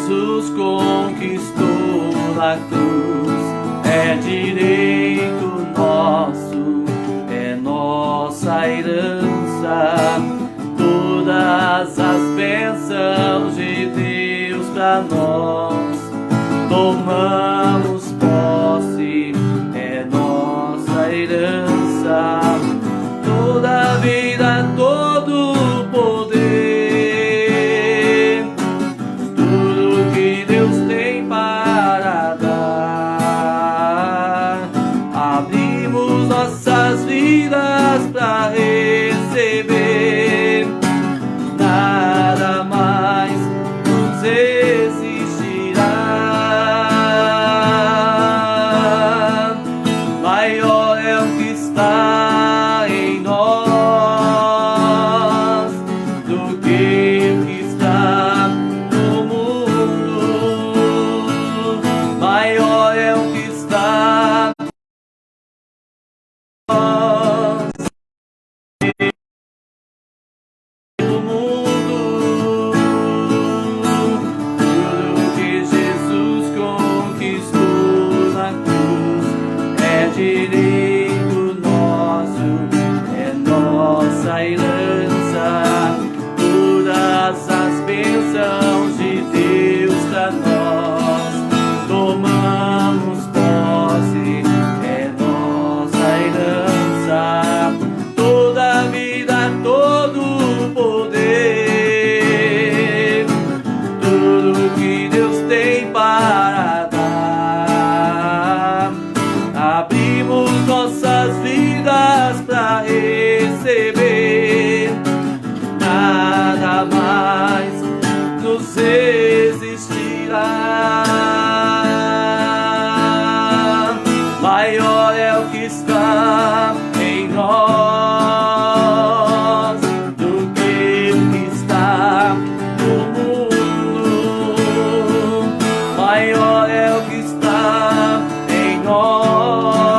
Jesus conquistou na cruz, é direito nosso, é nossa herança. Todas as bênçãos de Deus pra nós, tomamos posse, é nossa herança. Toda a vida, todo o poder, tudo que Deus tem para dar, abrimos nossas vidas para receber. Nada mais nos resistirá. Maior é o que está em nós do que o que está no mundo. Maior é o que está em nós do mundo. Tudo que Jesus conquistou na cruz é direito nosso, é nossa herança. Todas as bênçãos de Deus pra nós, tomamos posse, é nossa herança. Toda a vida, todo o poder, tudo que Deus tem para dar, abrimos nossas vidas para receber. Nada mais nos resistirá. Maior é o que está em nós do que o que está no mundo. Maior é o que está em nós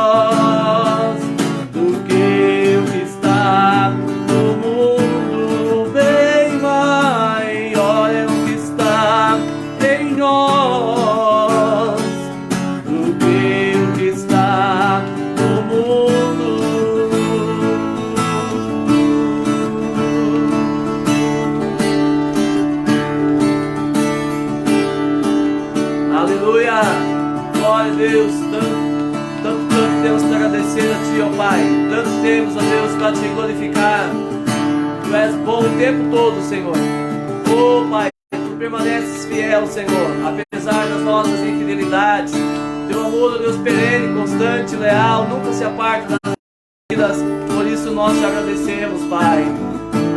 do que o que está no mundo. Bem maior é o que está em nós do que o que está no mundo. Aleluia! Glória a Deus! Tanto temos para agradecer a Ti, ó Pai. Tanto temos, ó Deus, para Te glorificar. Tu és bom o tempo todo, Senhor. Ó Pai, Tu permaneces fiel, Senhor, apesar das nossas infidelidades. Teu amor, ó Deus, perene, constante, leal, nunca se aparta das vidas. Por isso nós Te agradecemos, Pai.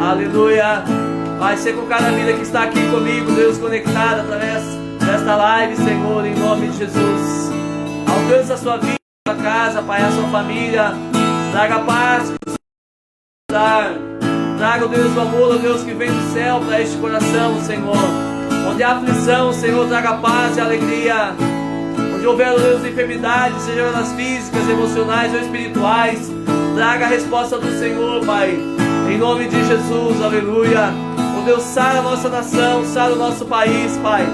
Aleluia! Vai ser com cada vida que está aqui comigo, Deus, conectada através desta live, Senhor, em nome de Jesus. Alcança a sua vida, a sua casa, Pai, a sua família. Traga a paz que o Senhor dar. Traga, Deus, o amor, Deus, que vem do céu para este coração, Senhor. Onde há aflição, Senhor, traga paz e alegria. Onde houver, Deus, enfermidades, sejam elas físicas, emocionais ou espirituais, traga a resposta do Senhor, Pai. Em nome de Jesus, aleluia. Oh Deus, sara a nossa nação, sara o nosso país, Pai.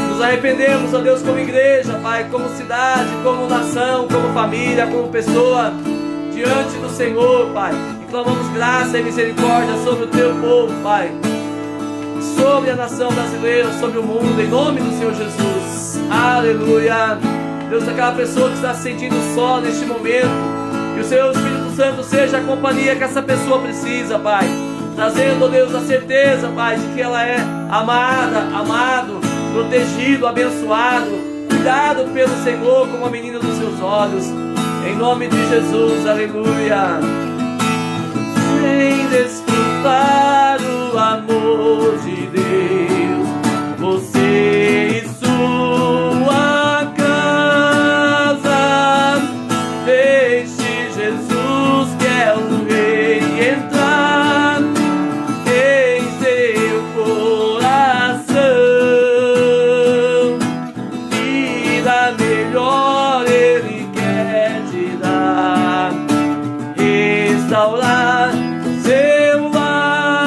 Nos arrependemos, ó Deus, como igreja, Pai, como cidade, como nação, como família, como pessoa, diante do Senhor, Pai. E clamamos graça e misericórdia sobre o Teu povo, Pai. Sobre a nação brasileira, sobre o mundo, em nome do Senhor Jesus. Aleluia. Deus, aquela pessoa que está se sentindo só neste momento, que o Seu Espírito Santo seja a companhia que essa pessoa precisa, Pai. Trazendo, ó Deus, a certeza, Pai, de que ela é amada, amado, protegido, abençoado, cuidado pelo Senhor como a menina dos seus olhos. Em nome de Jesus, aleluia. Vem desfrutar o amor de Deus, você e sua casa. Deixe Jesus, que é o Rei, entrar em seu coração. Vida melhor Ele quer te dar, restaurar seu lar.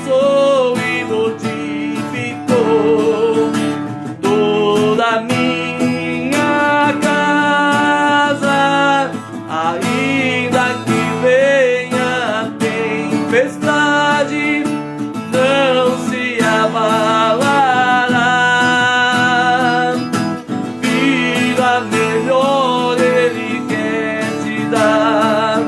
alcançou e modificou toda a minha casa, ainda que venha tempestade, não se abalará. Vida melhor Ele quer te dar,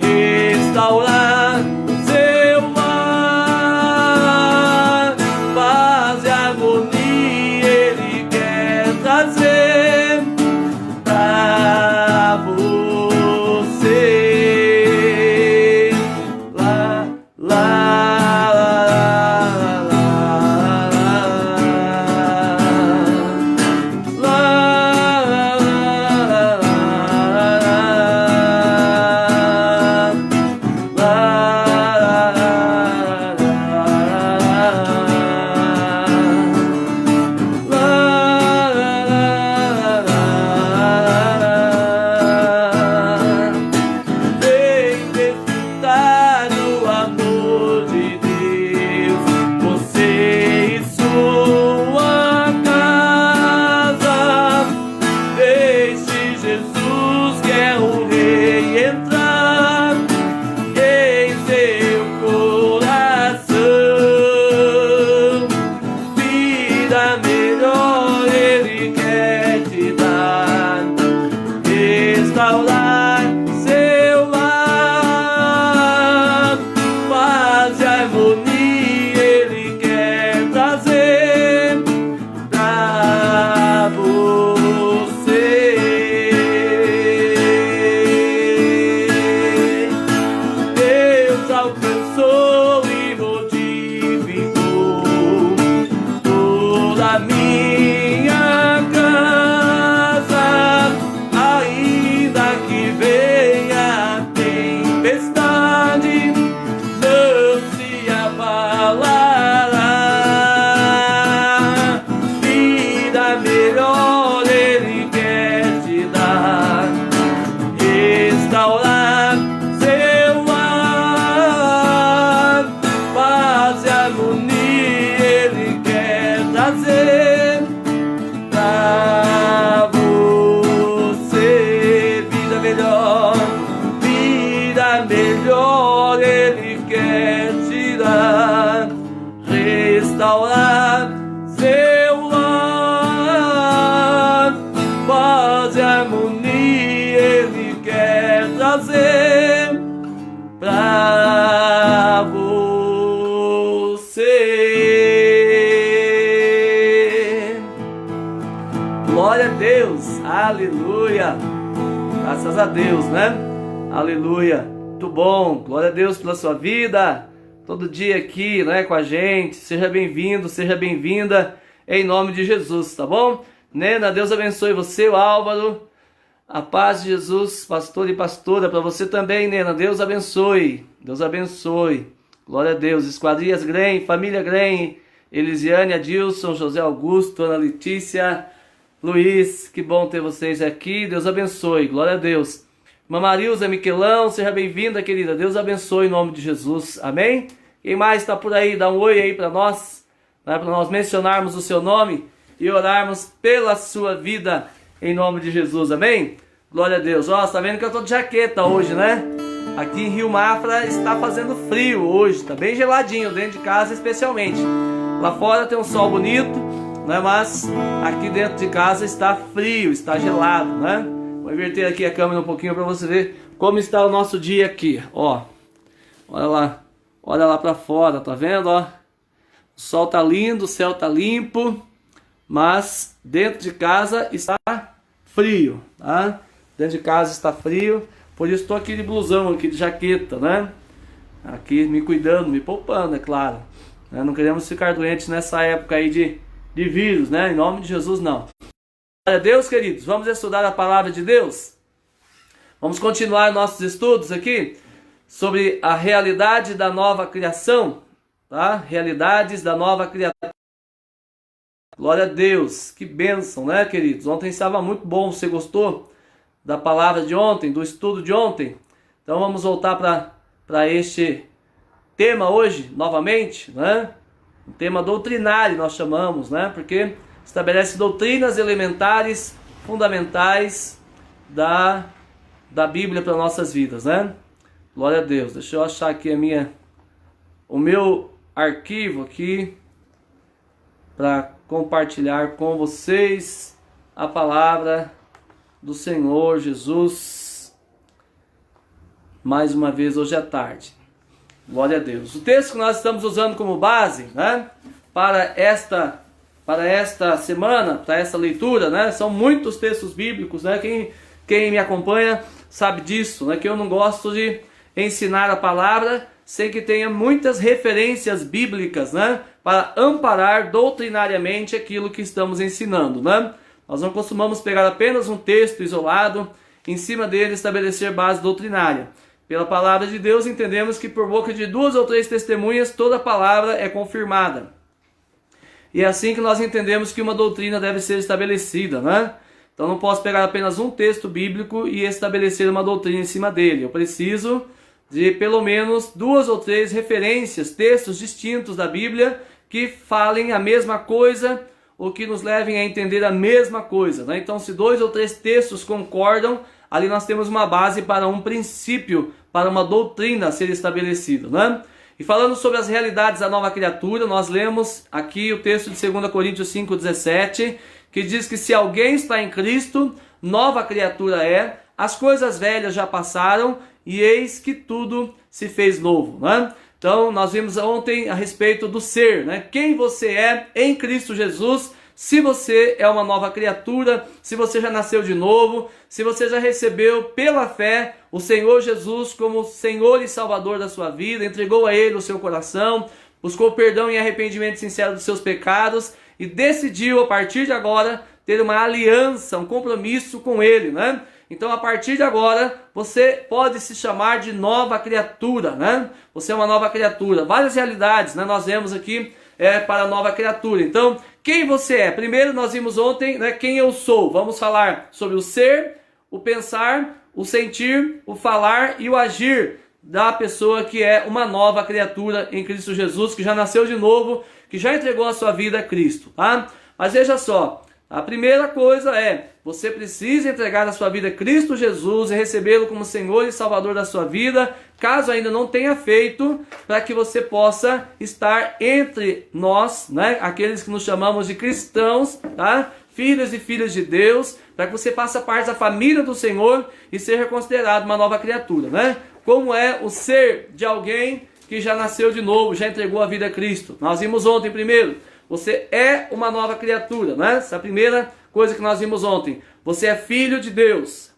restaurar seu lar, paz e harmonia Ele quer trazer pra você. Lá, lá, vem desfrutar do amor de Deus, você e sua casa. Deixe Jesus, que é o Rei, entrar em seu coração. Vida melhor Ele quer te dar, restaurar seu lar, paz e harmonia Ele quer trazer pra você. Deus alcançou e modificou toda a minha casa, ainda que venha tempestade, não se abalará. Vida melhor Ele quer te dar, restaurar seu lar, paz e harmonia Ele quer trazer pra você. Vida melhor Ele quer te dar, restaurar seu lar, paz e harmonia Ele quer trazer pra você. Glória a Deus, aleluia, graças a Deus, né? Aleluia, muito bom, glória a Deus pela sua vida, todo dia aqui, né, com a gente. Seja bem-vindo, seja bem-vinda, em nome de Jesus, tá bom? Nena, Deus abençoe você, o Álvaro, a paz de Jesus, pastor e pastora, para você também, Nena, Deus abençoe, glória a Deus. Esquadrias Grem, família Grem, Elisiane, Adilson, José Augusto, Ana Letícia, Luiz, que bom ter vocês aqui, Deus abençoe, glória a Deus. Mamarilza Miquelão, seja bem-vinda, querida, Deus abençoe em nome de Jesus, amém? Quem mais está por aí, dá um oi aí para nós, né, para nós mencionarmos o seu nome e orarmos pela sua vida em nome de Jesus, amém? Glória a Deus. Ó, você tá vendo que eu tô de jaqueta hoje, né? Aqui em Rio Mafra está fazendo frio hoje, tá bem geladinho, dentro de casa especialmente. Lá fora tem um sol bonito, né? Mas aqui dentro de casa está frio, está gelado, né? Vou inverter aqui a câmera um pouquinho para você ver como está o nosso dia aqui, ó. Olha lá para fora, tá vendo, ó? O sol tá lindo, o céu tá limpo, mas dentro de casa está frio, tá? Dentro de casa está frio, por isso estou aqui de blusão, aqui de jaqueta, né? Aqui me cuidando, me poupando, é claro. Não queremos ficar doentes nessa época aí de vírus, né? Em nome de Jesus, não. Glória a Deus, queridos, vamos estudar a palavra de Deus? Vamos continuar nossos estudos aqui sobre a realidade da nova criação, tá? Realidades da nova criação. Glória a Deus, que bênção, né, queridos? Ontem estava muito bom, você gostou da palavra de ontem, do estudo de ontem? Então vamos voltar para tema hoje, novamente, né? Um tema doutrinário nós chamamos, né? Porque estabelece doutrinas elementares, fundamentais da Bíblia para nossas vidas, né? Glória a Deus. Deixa eu achar aqui o meu arquivo aqui para compartilhar com vocês a palavra do Senhor Jesus mais uma vez hoje à tarde. Glória a Deus. O texto que nós estamos usando como base, né, para esta semana, para essa leitura, né, são muitos textos bíblicos, né, quem me acompanha sabe disso, né, que eu não gosto de ensinar a palavra sem que tenha muitas referências bíblicas, né, para amparar doutrinariamente aquilo que estamos ensinando, né. Nós não costumamos pegar apenas um texto isolado, em cima dele estabelecer base doutrinária. Pela palavra de Deus entendemos que por boca de 2 ou 3 testemunhas toda a palavra é confirmada. E é assim que nós entendemos que uma doutrina deve ser estabelecida, né? Então não posso pegar apenas um texto bíblico e estabelecer uma doutrina em cima dele. Eu preciso de pelo menos 2 ou 3 referências, textos distintos da Bíblia que falem a mesma coisa ou que nos levem a entender a mesma coisa, né? Então se 2 ou 3 textos concordam, ali nós temos uma base para um princípio, para uma doutrina a ser estabelecida, né? E falando sobre as realidades da nova criatura, nós lemos aqui o texto de 2 Coríntios 5,17, que diz que se alguém está em Cristo, nova criatura é, as coisas velhas já passaram e eis que tudo se fez novo, né? Então nós vimos ontem a respeito do ser, né? Quem você é em Cristo Jesus. Se você é uma nova criatura, se você já nasceu de novo, se você já recebeu pela fé o Senhor Jesus como Senhor e Salvador da sua vida, entregou a Ele o seu coração, buscou perdão e arrependimento sincero dos seus pecados e decidiu a partir de agora ter uma aliança, um compromisso com Ele, né? Então a partir de agora você pode se chamar de nova criatura, né? Você é uma nova criatura. Várias realidades, né? Nós vemos aqui para a nova criatura. Então, quem você é? Primeiro nós vimos ontem, né, quem eu sou. Vamos falar sobre o ser, o pensar, o sentir, o falar e o agir da pessoa que é uma nova criatura em Cristo Jesus, que já nasceu de novo, que já entregou a sua vida a Cristo, tá? Mas veja só, a primeira coisa é, você precisa entregar a sua vida a Cristo Jesus e recebê-lo como Senhor e Salvador da sua vida, caso ainda não tenha feito, para que você possa estar entre nós, né, aqueles que nos chamamos de cristãos, tá? Filhos e filhas de Deus, para que você faça parte da família do Senhor e seja considerado uma nova criatura, né? Como é o ser de alguém que já nasceu de novo, já entregou a vida a Cristo. Nós vimos ontem primeiro, você é uma nova criatura, né? Essa é a primeira coisa que nós vimos ontem. Você é filho de Deus,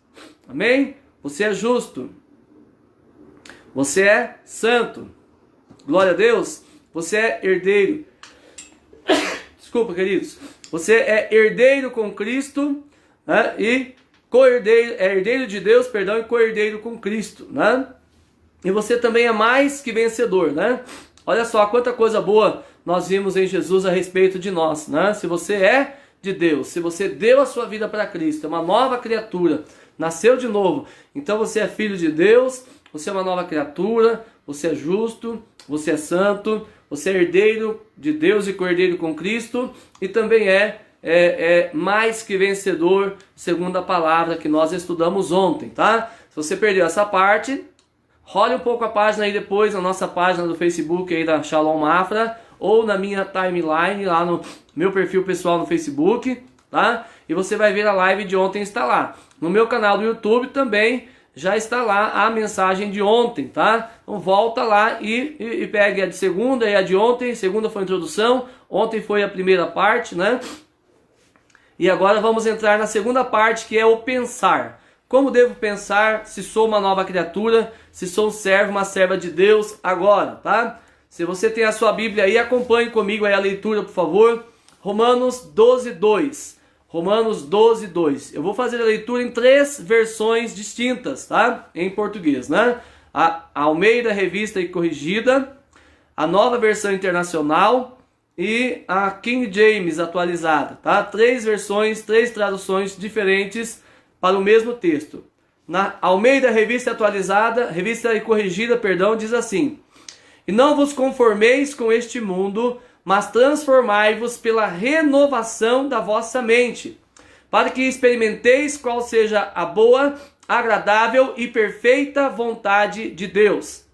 amém? Você é justo, você é santo, glória a Deus. Você é herdeiro, desculpa queridos, você é herdeiro com Cristo, né? E co-herdeiro, é herdeiro de Deus, perdão, e co-herdeiro com Cristo, né? E você também é mais que vencedor, né? Olha só quanta coisa boa nós vimos em Jesus a respeito de nós, né? Se você é de Deus, se você deu a sua vida para Cristo, é uma nova criatura, nasceu de novo, então você é filho de Deus, você é uma nova criatura, você é justo, você é santo, você é herdeiro de Deus e co-herdeiro com Cristo, e também é mais que vencedor, segundo a palavra que nós estudamos ontem, tá? Se você perdeu essa parte, role um pouco a página aí depois, na nossa página do Facebook aí da Shalom Mafra, ou na minha timeline, lá no meu perfil pessoal no Facebook, tá? E você vai ver a live de ontem está lá. No meu canal do YouTube também já está lá a mensagem de ontem, tá? Então volta lá e pegue a de segunda e a de ontem. Segunda foi a introdução, ontem foi a primeira parte, né? E agora vamos entrar na segunda parte, que é o pensar. Como devo pensar se sou uma nova criatura, se sou um servo, uma serva de Deus agora, tá? Se você tem a sua Bíblia aí, acompanhe comigo aí a leitura, por favor. Romanos 12:2. Romanos 12:2. Eu vou fazer a leitura em 3 versões distintas, tá? Em português, né? A Almeida Revista e Corrigida, a Nova Versão Internacional e a King James atualizada, tá? 3 versões, 3 traduções diferentes para o mesmo texto. Na Almeida Revista Atualizada, Revista e Corrigida, perdão, diz assim: E não vos conformeis com este mundo, mas transformai-vos pela renovação da vossa mente, para que experimenteis qual seja a boa, agradável e perfeita vontade de Deus.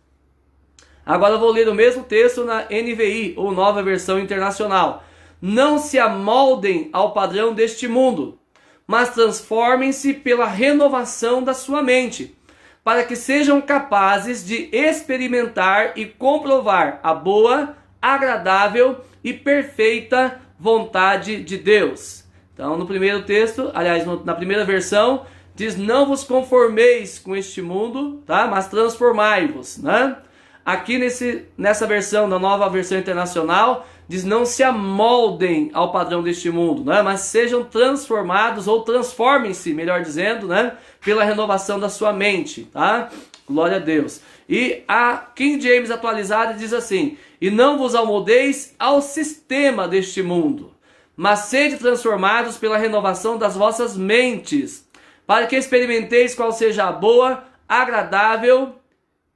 Agora eu vou ler o mesmo texto na NVI, ou Nova Versão Internacional. Não se amoldem ao padrão deste mundo, mas transformem-se pela renovação da sua mente, para que sejam capazes de experimentar e comprovar a boa, agradável e perfeita vontade de Deus. Então, no primeiro texto, aliás, na primeira versão, diz: não vos conformeis com este mundo, tá? Mas transformai-vos, né? Aqui nessa versão, da Nova Versão Internacional, diz: não se amoldem ao padrão deste mundo, né? Mas sejam transformados, ou transformem-se, melhor dizendo, né? Pela renovação da sua mente, tá? Glória a Deus. E a King James atualizada diz assim: e não vos amoldeis ao sistema deste mundo, mas sede transformados pela renovação das vossas mentes, para que experimenteis qual seja a boa, agradável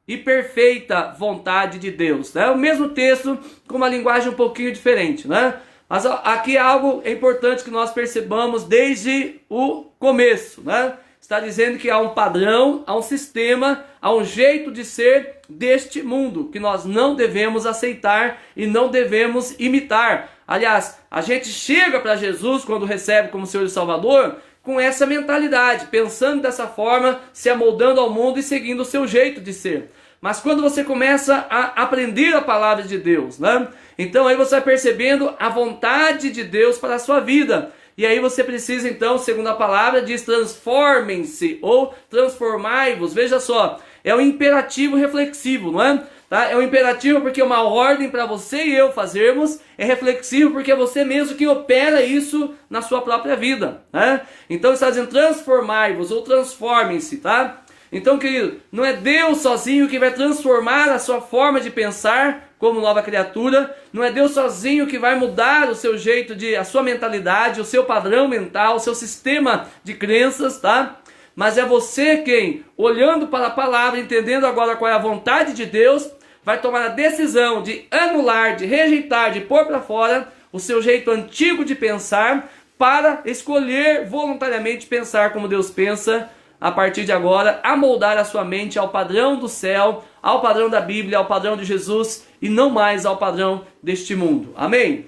e perfeita vontade de Deus. É o mesmo texto com uma linguagem um pouquinho diferente, né? Mas aqui é algo importante que nós percebamos desde o começo, né? Está dizendo que há um padrão, há um sistema, há um jeito de ser deste mundo, que nós não devemos aceitar e não devemos imitar. Aliás, a gente chega para Jesus quando recebe como Senhor e Salvador com essa mentalidade, pensando dessa forma, se amoldando ao mundo e seguindo o seu jeito de ser. Mas quando você começa a aprender a palavra de Deus, né? Então aí você vai percebendo a vontade de Deus para a sua vida. E aí você precisa então, segundo a palavra, diz: transformem-se ou transformai-vos. Veja só, é um imperativo reflexivo, não é? Tá? É um imperativo porque é uma ordem para você e eu fazermos. É reflexivo porque é você mesmo que opera isso na sua própria vida, né? Então está dizendo: transformai-vos ou transformem-se, tá? Então, querido, não é Deus sozinho que vai transformar a sua forma de pensar como nova criatura. Não é Deus sozinho que vai mudar o seu jeito a sua mentalidade, o seu padrão mental, o seu sistema de crenças, tá? Mas é você quem, olhando para a palavra, entendendo agora qual é a vontade de Deus, vai tomar a decisão de anular, de rejeitar, de pôr para fora o seu jeito antigo de pensar, para escolher voluntariamente pensar como Deus pensa a partir de agora, amoldar a sua mente ao padrão do céu, ao padrão da Bíblia, ao padrão de Jesus, e não mais ao padrão deste mundo. Amém?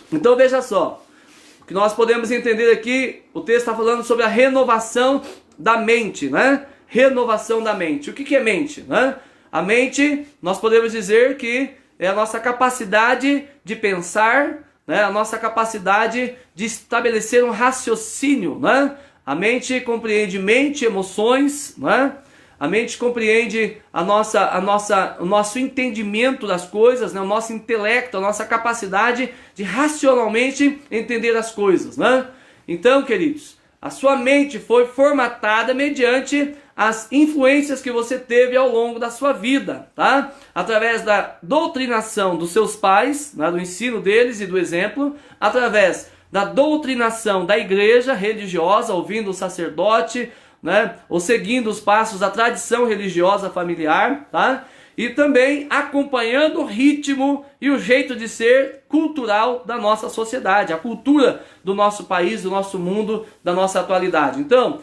Então veja só, o que nós podemos entender aqui, o texto está falando sobre a renovação da mente, né? Renovação da mente. O que é mente, né? A mente, nós podemos dizer que é a nossa capacidade de pensar, né? A nossa capacidade de estabelecer um raciocínio, né? A mente compreende mente, emoções, né? A mente compreende o nosso entendimento das coisas, né? O nosso intelecto, a nossa capacidade de racionalmente entender as coisas, né? Então, queridos, a sua mente foi formatada mediante as influências que você teve ao longo da sua vida, tá? Através da doutrinação dos seus pais, né? Do ensino deles e do exemplo, através da doutrinação da igreja religiosa, ouvindo o sacerdote, né, ou seguindo os passos da tradição religiosa familiar, tá? E também acompanhando o ritmo e o jeito de ser cultural da nossa sociedade, a cultura do nosso país, do nosso mundo, da nossa atualidade. Então,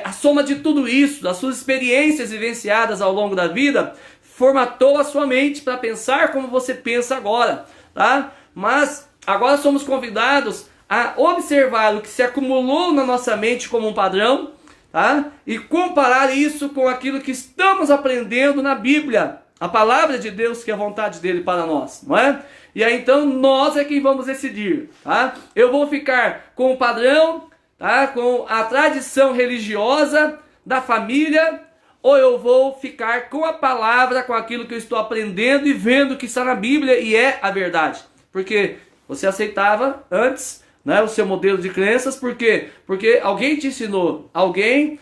a soma de tudo isso, das suas experiências vivenciadas ao longo da vida, formatou a sua mente para pensar como você pensa agora, tá? Mas agora somos convidados a observar o que se acumulou na nossa mente como um padrão, tá? E comparar isso com aquilo que estamos aprendendo na Bíblia, a palavra de Deus, que é a vontade dele para nós, não é? E aí então nós é quem vamos decidir, tá? Eu vou ficar com o padrão, tá? Com a tradição religiosa da família, ou eu vou ficar com a palavra, com aquilo que eu estou aprendendo e vendo que está na Bíblia e é a verdade. Porque você aceitava antes, né, o seu modelo de crenças, por quê? Porque alguém te ensinou, alguém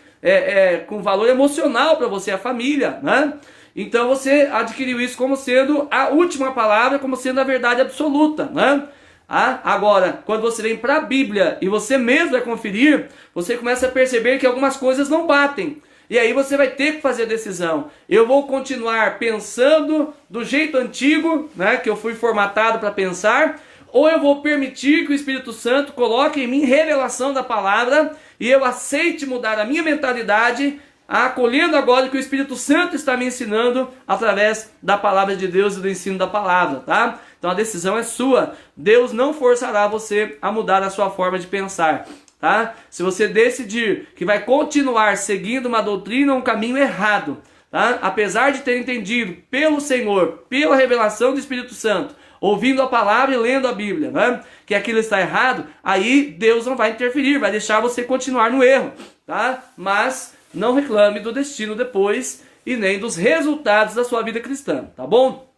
com valor emocional para você, a família, né? Então você adquiriu isso como sendo a última palavra, como sendo a verdade absoluta, né? Agora, quando você vem para a Bíblia e você mesmo vai conferir, você começa a perceber que algumas coisas não batem. E aí você vai ter que fazer a decisão. Eu vou continuar pensando do jeito antigo, né, que eu fui formatado para pensar, ou eu vou permitir que o Espírito Santo coloque em mim revelação da palavra e eu aceite mudar a minha mentalidade, acolhendo agora o que o Espírito Santo está me ensinando através da palavra de Deus e do ensino da palavra, tá? Então a decisão é sua. Deus não forçará você a mudar a sua forma de pensar, tá? Se você decidir que vai continuar seguindo uma doutrina ou um caminho errado, tá? Apesar de ter entendido pelo Senhor, pela revelação do Espírito Santo, ouvindo a palavra e lendo a Bíblia, né, que aquilo está errado, aí Deus não vai interferir, vai deixar você continuar no erro, tá? Mas não reclame do destino depois e nem dos resultados da sua vida cristã, tá bom?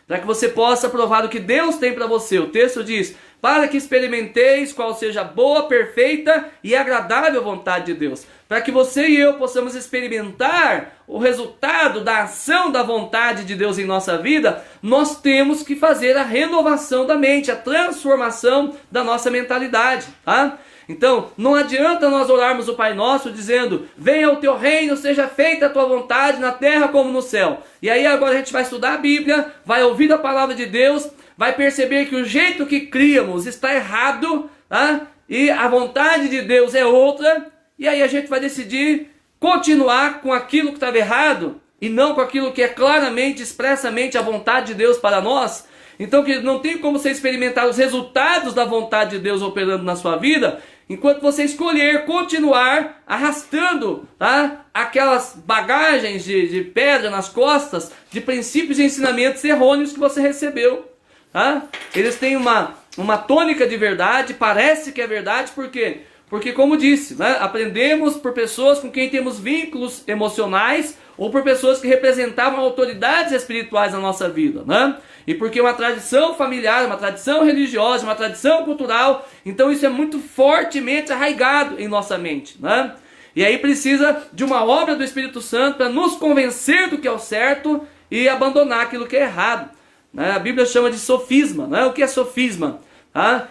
Para que você possa provar o que Deus tem para você, o texto diz: para que experimenteis qual seja a boa, perfeita e agradável vontade de Deus. Para que você e eu possamos experimentar o resultado da ação da vontade de Deus em nossa vida, nós temos que fazer a renovação da mente, a transformação da nossa mentalidade, tá? Então, não adianta nós orarmos o Pai Nosso dizendo: venha o teu reino, seja feita a tua vontade na terra como no céu. E aí agora a gente vai estudar a Bíblia, vai ouvir a palavra de Deus, vai perceber que o jeito que criamos está errado, tá? E a vontade de Deus é outra, e aí a gente vai decidir continuar com aquilo que estava errado e não com aquilo que é claramente, expressamente a vontade de Deus para nós. Então, que não tem como você experimentar os resultados da vontade de Deus operando na sua vida enquanto você escolher continuar arrastando, tá, aquelas bagagens de pedra nas costas de princípios e ensinamentos errôneos que você recebeu. Tá? Eles têm uma tônica de verdade, parece que é verdade, por quê? Porque, como disse, né, aprendemos por pessoas com quem temos vínculos emocionais ou por pessoas que representavam autoridades espirituais na nossa vida, né? E porque uma tradição familiar, uma tradição religiosa, uma tradição cultural, então isso é muito fortemente arraigado em nossa mente, né? E aí precisa de uma obra do Espírito Santo para nos convencer do que é o certo e abandonar aquilo que é errado, né? A Bíblia chama de sofisma, né? O que é sofisma?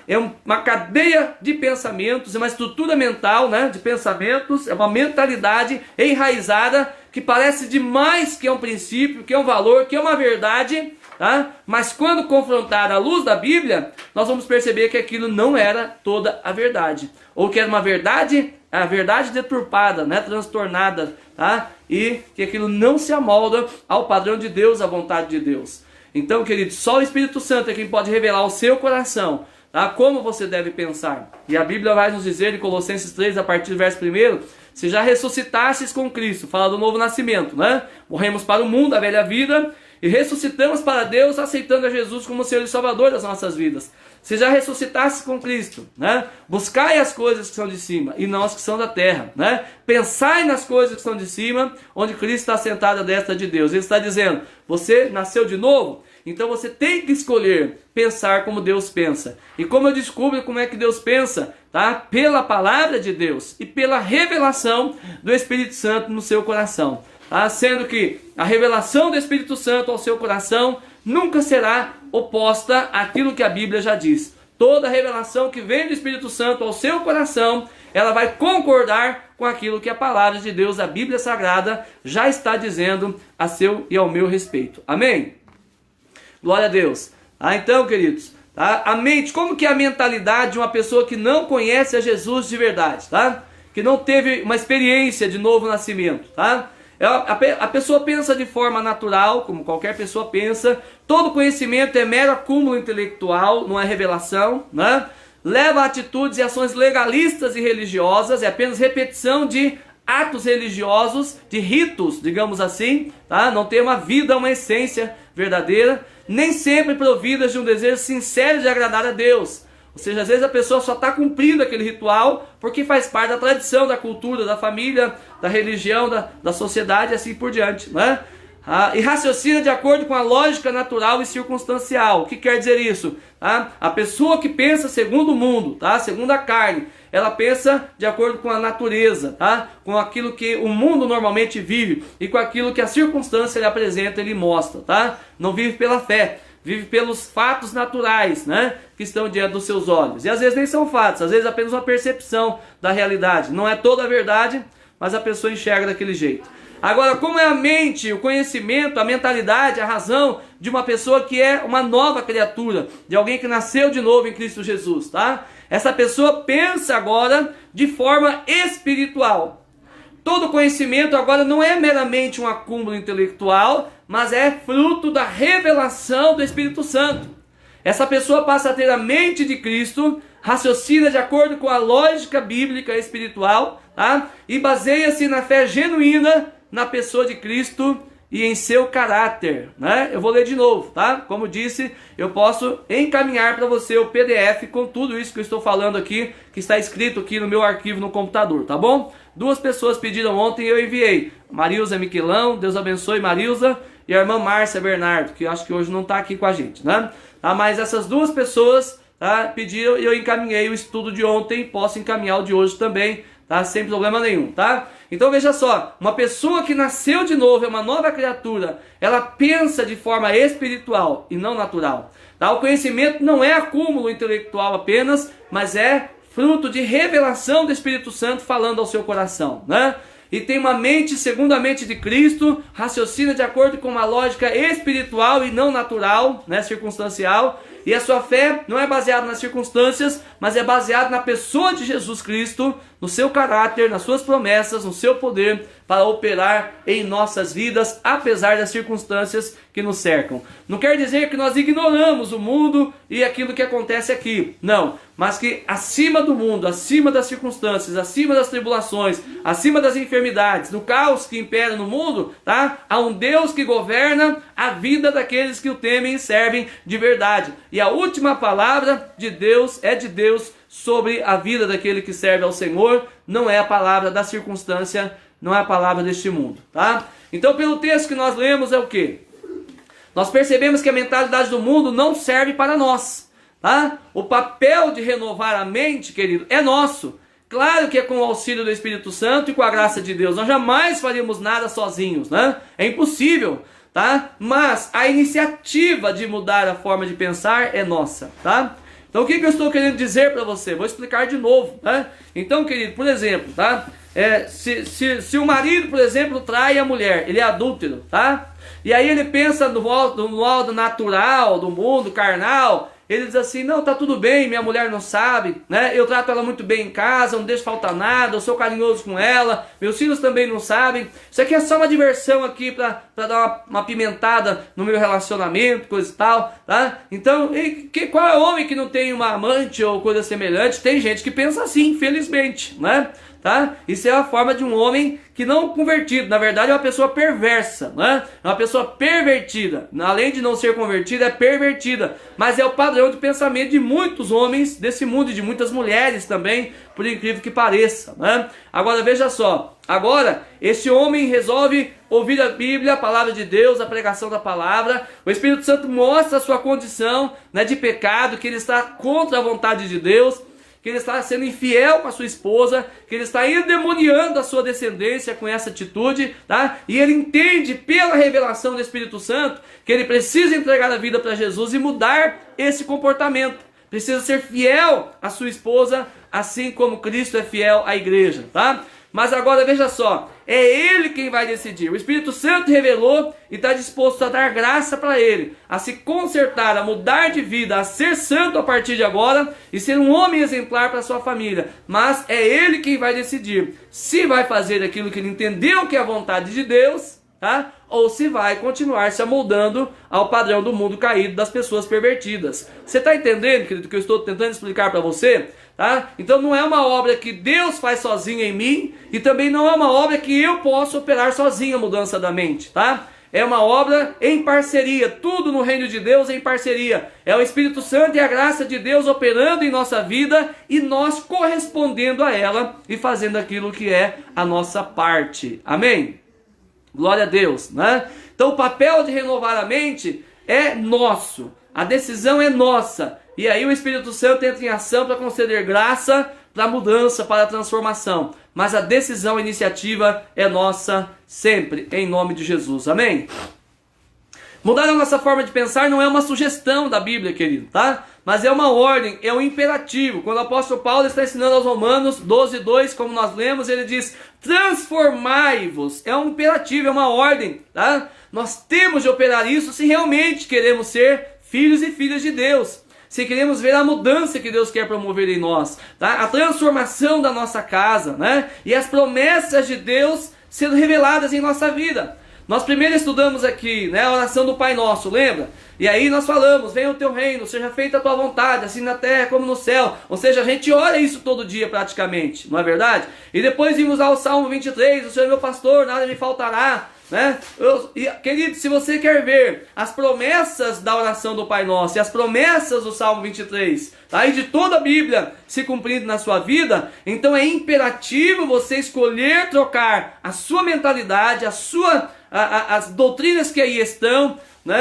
É uma cadeia de pensamentos, é uma estrutura mental, né, de pensamentos, é uma mentalidade enraizada que parece demais que é um princípio, que é um valor, que é uma verdade, tá? Mas quando confrontada à luz da Bíblia, nós vamos perceber que aquilo não era toda a verdade, ou que era uma verdade, a verdade deturpada, né, transtornada, tá? E que aquilo não se amolda ao padrão de Deus, à vontade de Deus. Então, queridos, só o Espírito Santo é quem pode revelar ao seu coração, tá, como você deve pensar. E a Bíblia vai nos dizer em Colossenses 3, a partir do verso 1, se já ressuscitasses com Cristo, fala do novo nascimento, né? Morremos para o mundo, a velha vida, e ressuscitamos para Deus, aceitando a Jesus como Senhor e Salvador das nossas vidas. Se já ressuscitasses com Cristo, né? Buscai as coisas que são de cima e não as que são da terra, né? Pensai nas coisas que são de cima, onde Cristo está sentado à destra de Deus. Ele está dizendo: você nasceu de novo? Então você tem que escolher pensar como Deus pensa. E como eu descubro como é que Deus pensa? Tá? Pela palavra de Deus e pela revelação do Espírito Santo no seu coração. Tá? Sendo que a revelação do Espírito Santo ao seu coração nunca será oposta àquilo que a Bíblia já diz. Toda revelação que vem do Espírito Santo ao seu coração, ela vai concordar com aquilo que a palavra de Deus, a Bíblia Sagrada, já está dizendo a seu e ao meu respeito. Amém? Glória a Deus. Então, queridos, tá? A mente, como que é a mentalidade de uma pessoa que não conhece a Jesus de verdade, tá? Que não teve uma experiência de novo nascimento, tá? A pessoa pensa de forma natural, como qualquer pessoa pensa. Todo conhecimento é mero acúmulo intelectual, não é revelação, né? Leva a atitudes e ações legalistas e religiosas, é apenas repetição de atos religiosos, de ritos, digamos assim, tá? Não tem uma vida, uma essência verdadeira, nem sempre providas de um desejo sincero de agradar a Deus. Ou seja, às vezes a pessoa só está cumprindo aquele ritual porque faz parte da tradição, da cultura, da família, da religião, da sociedade e assim por diante, né? E raciocina de acordo com a lógica natural e circunstancial. O que quer dizer isso? A pessoa que pensa segundo o mundo, tá? Segundo a carne, ela pensa de acordo com a natureza, tá? Com aquilo que o mundo normalmente vive e com aquilo que a circunstância lhe apresenta e lhe mostra, tá? Não vive pela fé, vive pelos fatos naturais, né? Que estão diante dos seus olhos. E às vezes nem são fatos, às vezes apenas uma percepção da realidade. Não é toda a verdade, mas a pessoa enxerga daquele jeito. Agora, como é a mente, o conhecimento, a mentalidade, a razão de uma pessoa que é uma nova criatura, de alguém que nasceu de novo em Cristo Jesus, tá? Essa pessoa pensa agora de forma espiritual. Todo conhecimento agora não é meramente um acúmulo intelectual, mas é fruto da revelação do Espírito Santo. Essa pessoa passa a ter a mente de Cristo, raciocina de acordo com a lógica bíblica espiritual, tá? E baseia-se na fé genuína na pessoa de Cristo e em seu caráter, né? Eu vou ler de novo, tá? Como disse, eu posso encaminhar para você o PDF com tudo isso que eu estou falando aqui, que está escrito aqui no meu arquivo no computador, tá bom? 2 pessoas pediram ontem e eu enviei. Marilza Miquelão, Deus abençoe Marilza, e a irmã Márcia Bernardo, que eu acho que hoje não está aqui com a gente, né? Tá? Mas essas 2 pessoas, tá, pediram e eu encaminhei o estudo de ontem, posso encaminhar o de hoje também, tá? Sem problema nenhum, tá? Então veja só, uma pessoa que nasceu de novo, é uma nova criatura, ela pensa de forma espiritual e não natural, tá? O conhecimento não é acúmulo intelectual apenas, mas é fruto de revelação do Espírito Santo falando ao seu coração, né? E tem uma mente segundo a mente de Cristo, raciocina de acordo com uma lógica espiritual e não natural, né, circunstancial. E a sua fé não é baseada nas circunstâncias, mas é baseada na pessoa de Jesus Cristo, no seu caráter, nas suas promessas, no seu poder para operar em nossas vidas, apesar das circunstâncias que nos cercam. Não quer dizer que nós ignoramos o mundo e aquilo que acontece aqui, não. Mas que acima do mundo, acima das circunstâncias, acima das tribulações, acima das enfermidades, do caos que impera no mundo, tá? Há um Deus que governa a vida daqueles que o temem e servem de verdade. E a última palavra de Deus é de Deus sobre a vida daquele que serve ao Senhor, não é a palavra da circunstância, não é a palavra deste mundo, tá? Então, pelo texto que nós lemos é o quê? Nós percebemos que a mentalidade do mundo não serve para nós, tá? O papel de renovar a mente, querido, é nosso. Claro que é com o auxílio do Espírito Santo e com a graça de Deus. Nós jamais faríamos nada sozinhos, né? É impossível, tá? Mas a iniciativa de mudar a forma de pensar é nossa, tá? Então o que eu estou querendo dizer para você? Vou explicar de novo, tá? Então, querido, por exemplo, tá? Se o marido, por exemplo, trai a mulher, ele é adúltero, tá? E aí ele pensa no modo natural, do mundo carnal, ele diz assim, não, tá tudo bem, minha mulher não sabe, né? Eu trato ela muito bem em casa, não deixo faltar nada, eu sou carinhoso com ela, meus filhos também não sabem. Isso aqui é só uma diversão aqui para dar uma pimentada no meu relacionamento, coisa e tal, tá? Então, qual é o homem que não tem uma amante ou coisa semelhante? Tem gente que pensa assim, infelizmente, né? Tá? Isso é a forma de um homem que não convertido, na verdade é uma pessoa perversa, né? É uma pessoa pervertida, além de não ser convertida, é pervertida, mas é o padrão de pensamento de muitos homens desse mundo e de muitas mulheres também, por incrível que pareça, né? Agora veja só, agora esse homem resolve ouvir a Bíblia, a palavra de Deus, a pregação da palavra, o Espírito Santo mostra a sua condição, né, de pecado, que ele está contra a vontade de Deus, que ele está sendo infiel com a sua esposa, que ele está endemoniando a sua descendência com essa atitude, tá? E ele entende pela revelação do Espírito Santo que ele precisa entregar a vida para Jesus e mudar esse comportamento. Precisa ser fiel à sua esposa, assim como Cristo é fiel à igreja, tá? Mas agora veja só, é ele quem vai decidir. O Espírito Santo revelou e está disposto a dar graça para ele, a se consertar, a mudar de vida, a ser santo a partir de agora e ser um homem exemplar para sua família. Mas é ele quem vai decidir se vai fazer aquilo que ele entendeu que é a vontade de Deus, tá? Ou se vai continuar se amoldando ao padrão do mundo caído, das pessoas pervertidas. Você está entendendo, querido, que eu estou tentando explicar para você? Tá? Então não é uma obra que Deus faz sozinho em mim, e também não é uma obra que eu posso operar sozinho a mudança da mente, tá? É uma obra em parceria, tudo no reino de Deus é em parceria. É o Espírito Santo e a graça de Deus operando em nossa vida e nós correspondendo a ela e fazendo aquilo que é a nossa parte. Amém? Glória a Deus, né? Então o papel de renovar a mente é nosso, a decisão é nossa. E aí o Espírito Santo entra em ação para conceder graça, para mudança, para a transformação. Mas a decisão, a iniciativa é nossa sempre, em nome de Jesus. Amém? Mudar a nossa forma de pensar não é uma sugestão da Bíblia, querido, tá? Mas é uma ordem, é um imperativo. Quando o apóstolo Paulo está ensinando aos Romanos 12:2, como nós lemos, ele diz: transformai-vos. É um imperativo, é uma ordem, tá? Nós temos de operar isso se realmente queremos ser filhos e filhas de Deus. Se queremos ver a mudança que Deus quer promover em nós, tá? A transformação da nossa casa, né? E as promessas de Deus sendo reveladas em nossa vida. Nós primeiro estudamos aqui, né, a oração do Pai Nosso, lembra? E aí nós falamos: venha o teu reino, seja feita a tua vontade, assim na terra como no céu. Ou seja, a gente ora isso todo dia praticamente, não é verdade? E depois vimos ao Salmo 23, o Senhor é meu pastor, nada me faltará, né? Querido, se você quer ver as promessas da oração do Pai Nosso e as promessas do Salmo 23, tá? E de toda a Bíblia se cumprindo na sua vida, então é imperativo você escolher trocar a sua mentalidade, as doutrinas que aí estão, né,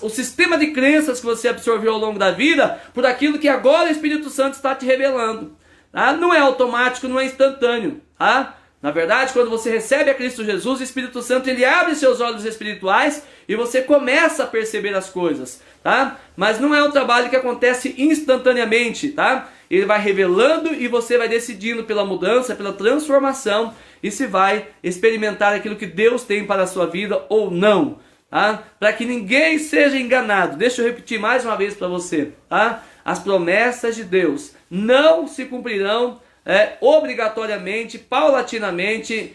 o sistema de crenças que você absorveu ao longo da vida, por aquilo que agora o Espírito Santo está te revelando, tá? Não é automático, não é instantâneo, tá? Na verdade, quando você recebe a Cristo Jesus, o Espírito Santo ele abre seus olhos espirituais e você começa a perceber as coisas, tá? Mas não é um trabalho que acontece instantaneamente, tá? Ele vai revelando e você vai decidindo pela mudança, pela transformação, e se vai experimentar aquilo que Deus tem para a sua vida ou não, tá? Para que ninguém seja enganado. Deixa eu repetir mais uma vez para você, tá? As promessas de Deus não se cumprirão obrigatoriamente, paulatinamente,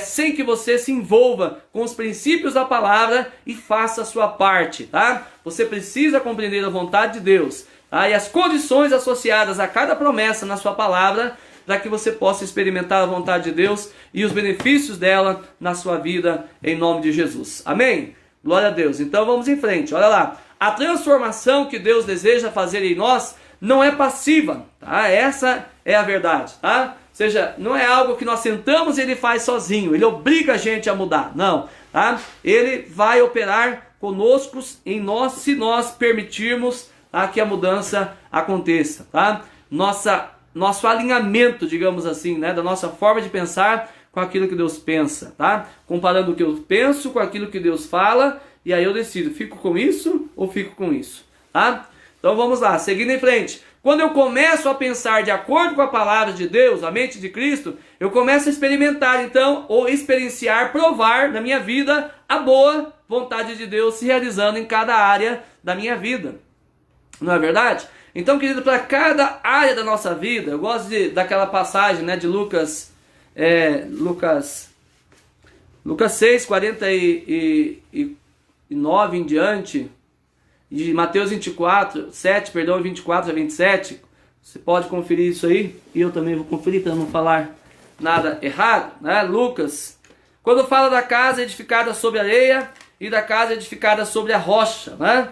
sem que você se envolva com os princípios da palavra e faça a sua parte, tá? Você precisa compreender a vontade de Deus, tá? E as condições associadas a cada promessa na sua palavra, para que você possa experimentar a vontade de Deus e os benefícios dela na sua vida, em nome de Jesus. Amém? Glória a Deus. Então vamos em frente, olha lá. A transformação que Deus deseja fazer em nós não é passiva, tá? Essa é a verdade, tá? Ou seja, não é algo que nós sentamos e ele faz sozinho, ele obriga a gente a mudar, não, tá? Ele vai operar conosco em nós, se nós permitirmos, tá, que a mudança aconteça, tá? Nosso alinhamento, digamos assim, né, da nossa forma de pensar com aquilo que Deus pensa, tá? Comparando o que eu penso com aquilo que Deus fala, e aí eu decido, fico com isso ou fico com isso, tá? Então vamos lá, seguindo em frente. Quando eu começo a pensar de acordo com a palavra de Deus, a mente de Cristo, eu começo a experimentar então, ou experienciar, provar na minha vida a boa vontade de Deus se realizando em cada área da minha vida. Não é verdade? Então, querido, para cada área da nossa vida, eu gosto daquela passagem, né, de Lucas 6, 49 em diante, de Mateus 24, 24 a 27, você pode conferir isso aí, e eu também vou conferir para não falar nada errado, né? Lucas, quando fala da casa edificada sobre a areia e da casa edificada sobre a rocha, né?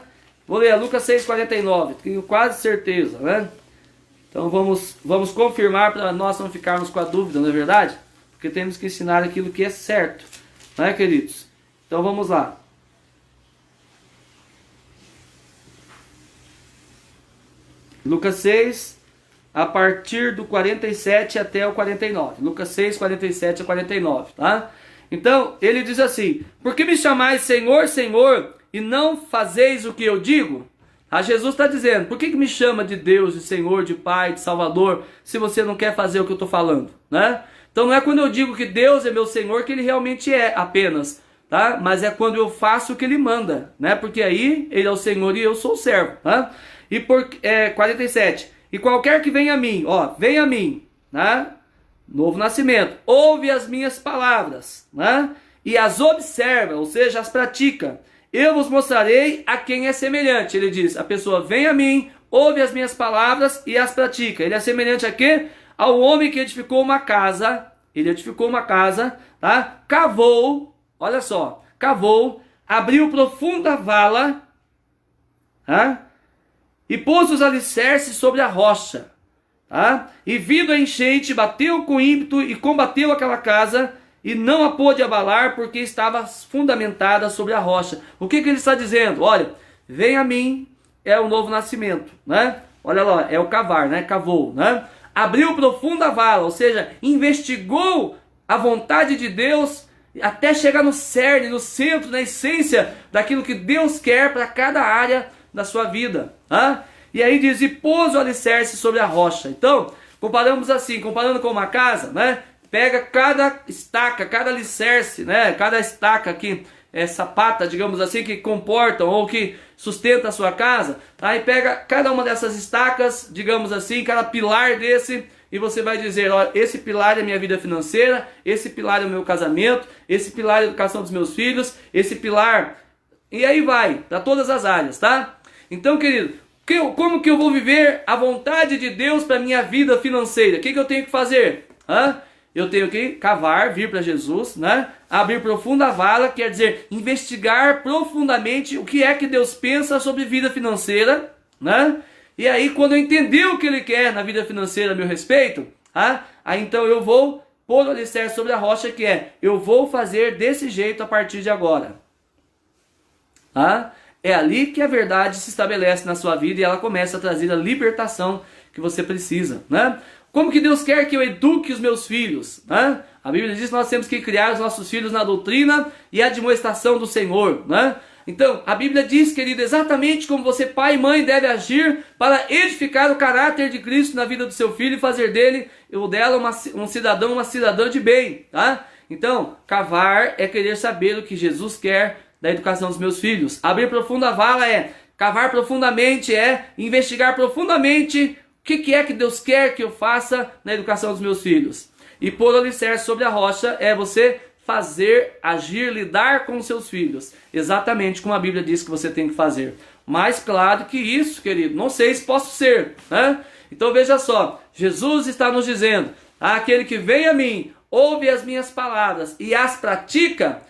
Vou ler Lucas 6,49, tenho quase certeza, né? Então vamos confirmar para nós não ficarmos com a dúvida, não é verdade? Porque temos que ensinar aquilo que é certo, né, queridos? Então vamos lá. Lucas 6, a partir do 47 até o 49. Lucas 6, 47 a 49, tá? Então, ele diz assim: por que me chamais Senhor, Senhor, e não fazeis o que eu digo? Jesus está dizendo, por que me chama de Deus, de Senhor, de Pai, de Salvador, se você não quer fazer o que eu estou falando, né? Então não é quando eu digo que Deus é meu Senhor que ele realmente é apenas, tá? Mas é quando eu faço o que ele manda, né? Porque aí ele é o Senhor e eu sou o servo, tá? E 47, e qualquer que venha a mim, venha a mim, né? Novo nascimento, ouve as minhas palavras, né? E as observa, ou seja, as pratica. Eu vos mostrarei a quem é semelhante. Ele diz, a pessoa vem a mim, ouve as minhas palavras e as pratica. Ele é semelhante a quê? Ao homem que edificou uma casa. Ele edificou uma casa, tá? Cavou, olha só, cavou, abriu profunda vala, tá? E pôs os alicerces sobre a rocha, tá? E vindo a enchente, bateu com ímpeto e combateu aquela casa, e não a pôde abalar, porque estava fundamentada sobre a rocha. O que ele está dizendo? Olha, vem a mim, é o novo nascimento, né? Olha lá, é o cavar, né? Cavou, né? Abriu profunda vala, ou seja, investigou a vontade de Deus até chegar no cerne, no centro, na essência daquilo que Deus quer para cada área da sua vida. Tá? E aí diz, e pôs o alicerce sobre a rocha. Então, comparamos assim, comparando com uma casa, né? Pega cada estaca, cada alicerce, né? Cada estaca aqui, sapata, digamos assim, que comportam ou que sustenta a sua casa. Aí pega cada uma dessas estacas, digamos assim, cada pilar desse, e você vai dizer, ó, esse pilar é minha vida financeira, esse pilar é o meu casamento, esse pilar é a educação dos meus filhos, esse pilar... E aí vai, para todas as áreas, tá? Então, querido, como que eu vou viver a vontade de Deus para minha vida financeira? O que eu tenho que fazer? Eu tenho que cavar, vir para Jesus, né? Abrir profunda vala, quer dizer, investigar profundamente o que é que Deus pensa sobre vida financeira, né? E aí, quando eu entender o que Ele quer na vida financeira a meu respeito, aí então eu vou pôr o alicerce sobre a rocha, que é, eu vou fazer desse jeito a partir de agora. É ali que a verdade se estabelece na sua vida e ela começa a trazer a libertação que você precisa, né? Como que Deus quer que eu eduque os meus filhos, né? A Bíblia diz que nós temos que criar os nossos filhos na doutrina e admoestação do Senhor, né? Então, a Bíblia diz, querido, exatamente como você, pai e mãe, deve agir para edificar o caráter de Cristo na vida do seu filho e fazer dele ou dela um cidadão, uma cidadã de bem, tá? Então, cavar é querer saber o que Jesus quer da educação dos meus filhos. Abrir profunda vala é cavar profundamente, é investigar profundamente o que é que Deus quer que eu faça na educação dos meus filhos. E pôr o alicerce sobre a rocha é você fazer, agir, lidar com os seus filhos. Exatamente como a Bíblia diz que você tem que fazer. Mais claro que isso, querido, não sei se posso ser, né? Então veja só, Jesus está nos dizendo, aquele que vem a mim, ouve as minhas palavras e as pratica,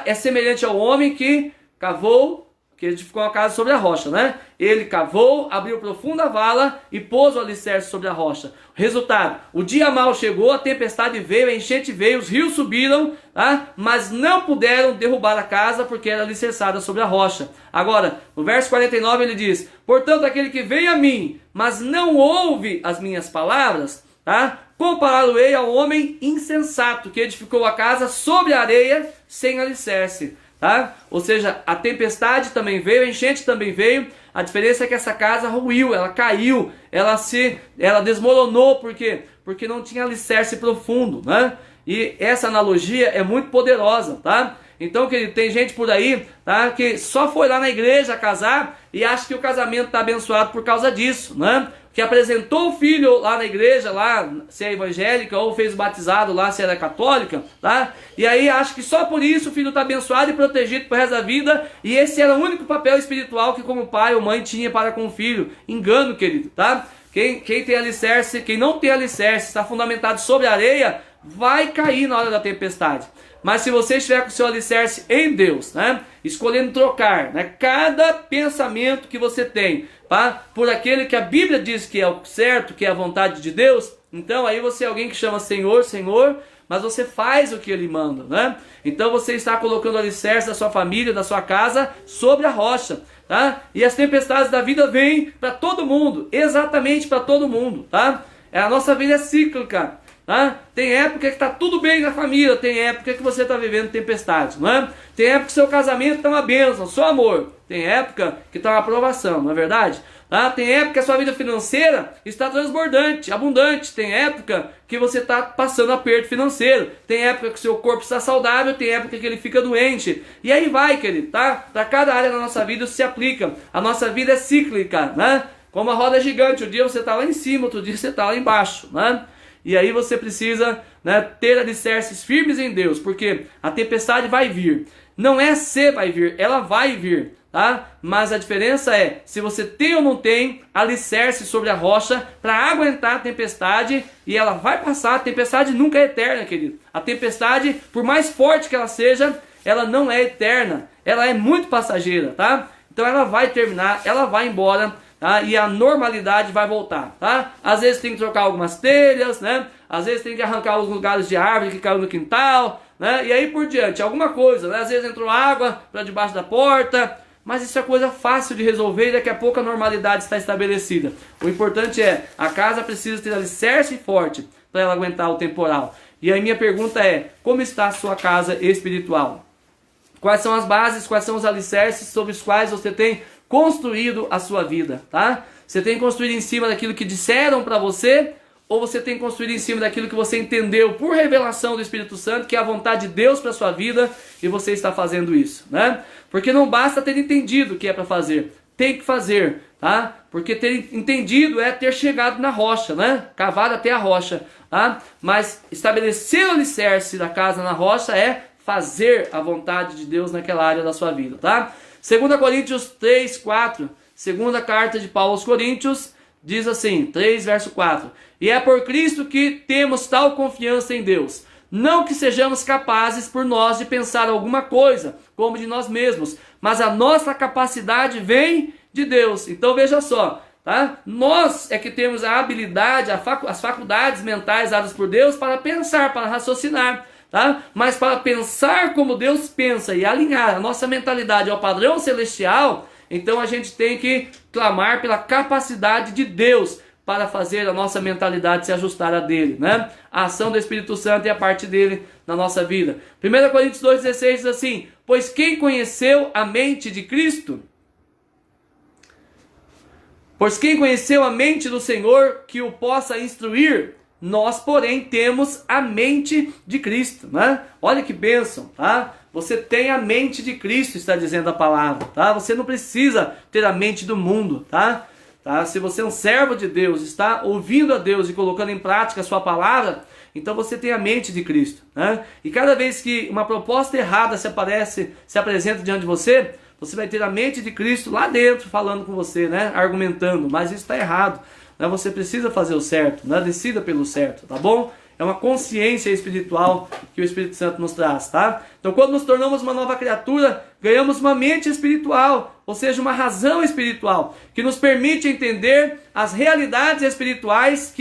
é semelhante ao homem que cavou, que edificou uma casa sobre a rocha, né? Ele cavou, abriu profunda vala e pôs o alicerce sobre a rocha. Resultado, o dia mau chegou, a tempestade veio, a enchente veio, os rios subiram, mas não puderam derrubar a casa porque era alicerçada sobre a rocha. Agora, no verso 49 ele diz, portanto aquele que vem a mim, mas não ouve as minhas palavras, compará-lo-ei ao homem insensato que edificou a casa sobre a areia sem alicerce. Ou seja, a tempestade também veio, a enchente também veio. A diferença é que essa casa ruiu, ela caiu, ela desmoronou, por quê? Porque não tinha alicerce profundo, né? E essa analogia é muito poderosa, tá? Então, querido, tem gente por aí, que só foi lá na igreja casar e acha que o casamento está abençoado por causa disso, né? Que apresentou o filho lá na igreja, lá, se é evangélica, ou fez o batizado lá, se era católica, tá? E aí acha que só por isso o filho está abençoado e protegido pro resto da vida, e esse era o único papel espiritual que como pai ou mãe tinha para com o filho. Engano, querido, tá? Quem tem alicerce, quem não tem alicerce, está fundamentado sobre a areia, vai cair na hora da tempestade. Mas se você estiver com o seu alicerce em Deus, né, escolhendo trocar, né, cada pensamento que você tem por aquele que a Bíblia diz que é o certo, que é a vontade de Deus, então aí você é alguém que chama Senhor, Senhor, mas você faz o que Ele manda, né? Então você está colocando o alicerce da sua família, da sua casa, sobre a rocha, tá? E as tempestades da vida vêm para todo mundo, exatamente para todo mundo, tá? A nossa vida é cíclica. Tem época que está tudo bem na família, tem época que você está vivendo tempestades, não é? Tem época que seu casamento está uma bênção, só amor. Tem época que está uma aprovação, não é verdade? Tem época que a sua vida financeira está transbordante, abundante. Tem época que você está passando aperto financeiro. Tem época que o seu corpo está saudável, tem época que ele fica doente. E aí vai, querido, tá? Para cada área da nossa vida isso se aplica. A nossa vida é cíclica, né? Como a roda gigante, um dia você está lá em cima, outro dia você está lá embaixo, né? E aí você precisa, né, ter alicerces firmes em Deus, porque a tempestade vai vir. Não é se vai vir, ela vai vir, tá? Mas a diferença é se você tem ou não tem alicerce sobre a rocha para aguentar a tempestade, e ela vai passar. A tempestade nunca é eterna, querido. A tempestade, por mais forte que ela seja, ela não é eterna. Ela é muito passageira, tá? Então ela vai terminar, ela vai embora. E a normalidade vai voltar, tá? Às vezes tem que trocar algumas telhas, né? Às vezes tem que arrancar os lugares de árvore que caiu no quintal, né? E aí por diante, alguma coisa, né? Às vezes entrou água para debaixo da porta, mas isso é coisa fácil de resolver e daqui a pouco a normalidade está estabelecida. O importante é, a casa precisa ter alicerce forte para ela aguentar o temporal. E aí minha pergunta é, como está a sua casa espiritual? Quais são as bases, quais são os alicerces sobre os quais você tem construído a sua vida, tá? Você tem construído em cima daquilo que disseram para você, ou você tem construído em cima daquilo que você entendeu por revelação do Espírito Santo, que é a vontade de Deus para a sua vida, e você está fazendo isso, né? Porque não basta ter entendido o que é para fazer, tem que fazer, tá? Porque ter entendido é ter chegado na rocha, né? Cavado até a rocha, tá? Mas estabelecer o alicerce da casa na rocha é fazer a vontade de Deus naquela área da sua vida, tá? 2 Coríntios 3, 4, segunda carta de Paulo aos Coríntios, diz assim, 3 verso 4, e é por Cristo que temos tal confiança em Deus, não que sejamos capazes por nós de pensar alguma coisa, como de nós mesmos, mas a nossa capacidade vem de Deus. Então veja só, tá? Nós é que temos a habilidade, as faculdades mentais dadas por Deus para pensar, para raciocinar, tá? Mas para pensar como Deus pensa e alinhar a nossa mentalidade ao padrão celestial, então a gente tem que clamar pela capacidade de Deus para fazer a nossa mentalidade se ajustar a dele, né? A ação do Espírito Santo é a parte dele na nossa vida. 1 Coríntios 2,16 diz assim, pois quem conheceu a mente de Cristo? Pois quem conheceu a mente do Senhor que o possa instruir? Nós, porém, temos a mente de Cristo, né? Olha que bênção, tá? Você tem a mente de Cristo, está dizendo a palavra, tá? Você não precisa ter a mente do mundo, tá? Se você é um servo de Deus, está ouvindo a Deus e colocando em prática a sua palavra, então você tem a mente de Cristo, né? E cada vez que uma proposta errada se apresenta diante de você, você vai ter a mente de Cristo lá dentro falando com você, né? Argumentando, mas isso está errado, né? Você precisa fazer o certo, né? Decida pelo certo, tá bom? É uma consciência espiritual que o Espírito Santo nos traz, tá? Então quando nos tornamos uma nova criatura, ganhamos uma mente espiritual, ou seja, uma razão espiritual, que nos permite entender as realidades espirituais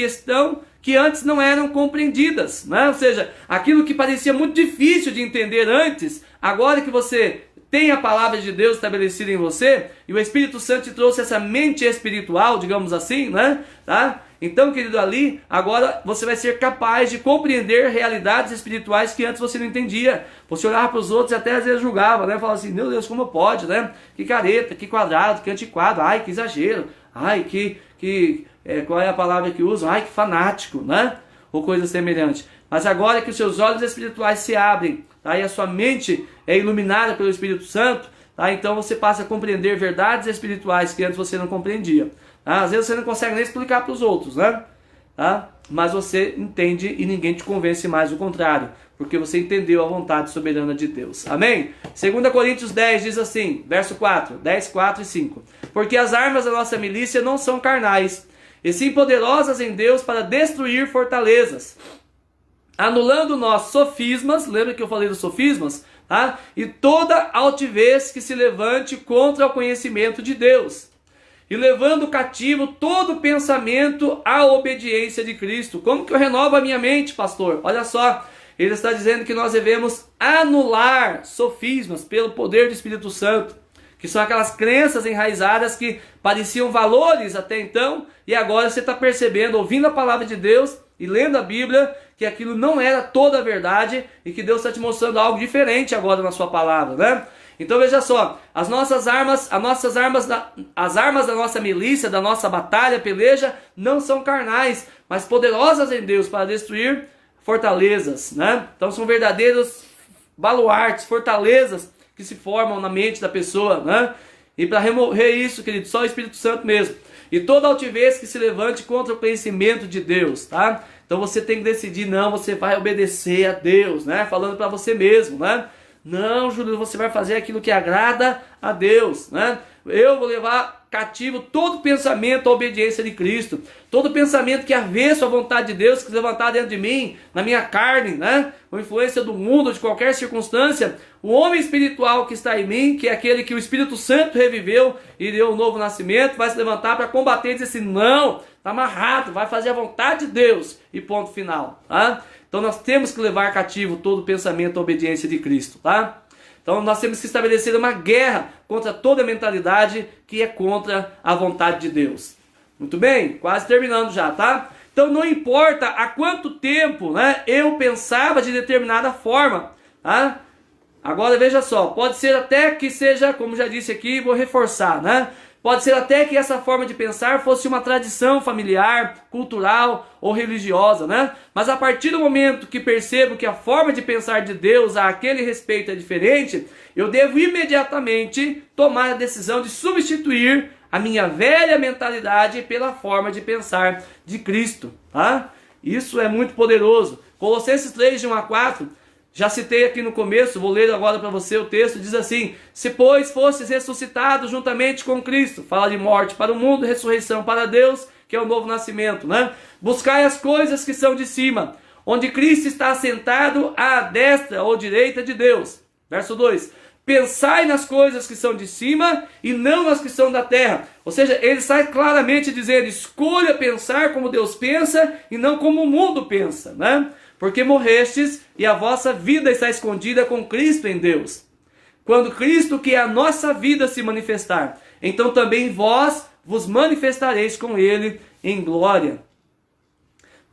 que antes não eram compreendidas, né? Ou seja, aquilo que parecia muito difícil de entender antes, agora que você tem a palavra de Deus estabelecida em você, e o Espírito Santo te trouxe essa mente espiritual, digamos assim, né? Tá? Então, querido, ali, agora você vai ser capaz de compreender realidades espirituais que antes você não entendia. Você olhava para os outros e até às vezes julgava, né? Falava assim, meu Deus, como pode, né? Que careta, que quadrado, que antiquado, ai, que exagero, ai, qual é a palavra que usam? Ai, que fanático, né? Ou coisa semelhante. Mas agora que os seus olhos espirituais se abrem, tá? E a sua mente é iluminada pelo Espírito Santo, tá? Então você passa a compreender verdades espirituais que antes você não compreendia. Tá? Às vezes você não consegue nem explicar para os outros, né? Tá? Mas você entende e ninguém te convence mais, o contrário, porque você entendeu a vontade soberana de Deus. Amém? 2 Coríntios 10 diz assim, verso 4, 10, 4 e 5. Porque as armas da nossa milícia não são carnais, e sim poderosas em Deus para destruir fortalezas, anulando nós sofismas, lembra que eu falei dos sofismas? Tá? E toda altivez que se levante contra o conhecimento de Deus, e levando cativo todo pensamento à obediência de Cristo. Como que eu renovo a minha mente, pastor? Olha só, ele está dizendo que nós devemos anular sofismas pelo poder do Espírito Santo, que são aquelas crenças enraizadas que pareciam valores até então, e agora você está percebendo, ouvindo a palavra de Deus e lendo a Bíblia, que aquilo não era toda a verdade, e que Deus está te mostrando algo diferente agora na sua palavra, né? Então veja só, as armas da nossa milícia, da nossa batalha, peleja, não são carnais, mas poderosas em Deus para destruir fortalezas, né? Então são verdadeiros baluartes, fortalezas que se formam na mente da pessoa, né? E para remover isso, querido, só o Espírito Santo mesmo. E toda altivez que se levante contra o conhecimento de Deus, tá? Então você tem que decidir, não, você vai obedecer a Deus, né? Falando para você mesmo, né? Não, Júlio, você vai fazer aquilo que agrada a Deus, né? Eu vou levar cativo todo pensamento à obediência de Cristo. Todo pensamento que avesso à vontade de Deus, que se levantar dentro de mim, na minha carne, né? Com influência do mundo, de qualquer circunstância. O homem espiritual que está em mim, que é aquele que o Espírito Santo reviveu e deu um novo nascimento, vai se levantar para combater e dizer assim, não, está amarrado, vai fazer a vontade de Deus. E ponto final, tá? Então nós temos que levar cativo todo pensamento à obediência de Cristo, tá? Então nós temos que estabelecer uma guerra contra toda mentalidade que é contra a vontade de Deus. Muito bem, quase terminando já, tá? Então não importa há quanto tempo, né, eu pensava de determinada forma, tá? Agora veja só, pode ser até que seja, como já disse aqui, vou reforçar, né? Pode ser até que essa forma de pensar fosse uma tradição familiar, cultural ou religiosa, né? Mas a partir do momento que percebo que a forma de pensar de Deus a aquele respeito é diferente, eu devo imediatamente tomar a decisão de substituir a minha velha mentalidade pela forma de pensar de Cristo, tá? Isso é muito poderoso. Colossenses 3, de 1 a 4, já citei aqui no começo, vou ler agora para você o texto, diz assim: se pois fostes ressuscitados juntamente com Cristo, fala de morte para o mundo, ressurreição para Deus, que é o novo nascimento, né? Buscai as coisas que são de cima, onde Cristo está assentado à destra ou direita de Deus. Verso 2: pensai nas coisas que são de cima e não nas que são da terra. Ou seja, ele sai claramente dizendo: escolha pensar como Deus pensa e não como o mundo pensa, né? Porque morrestes e a vossa vida está escondida com Cristo em Deus. Quando Cristo, que é a nossa vida, se manifestar, então também vós vos manifestareis com Ele em glória.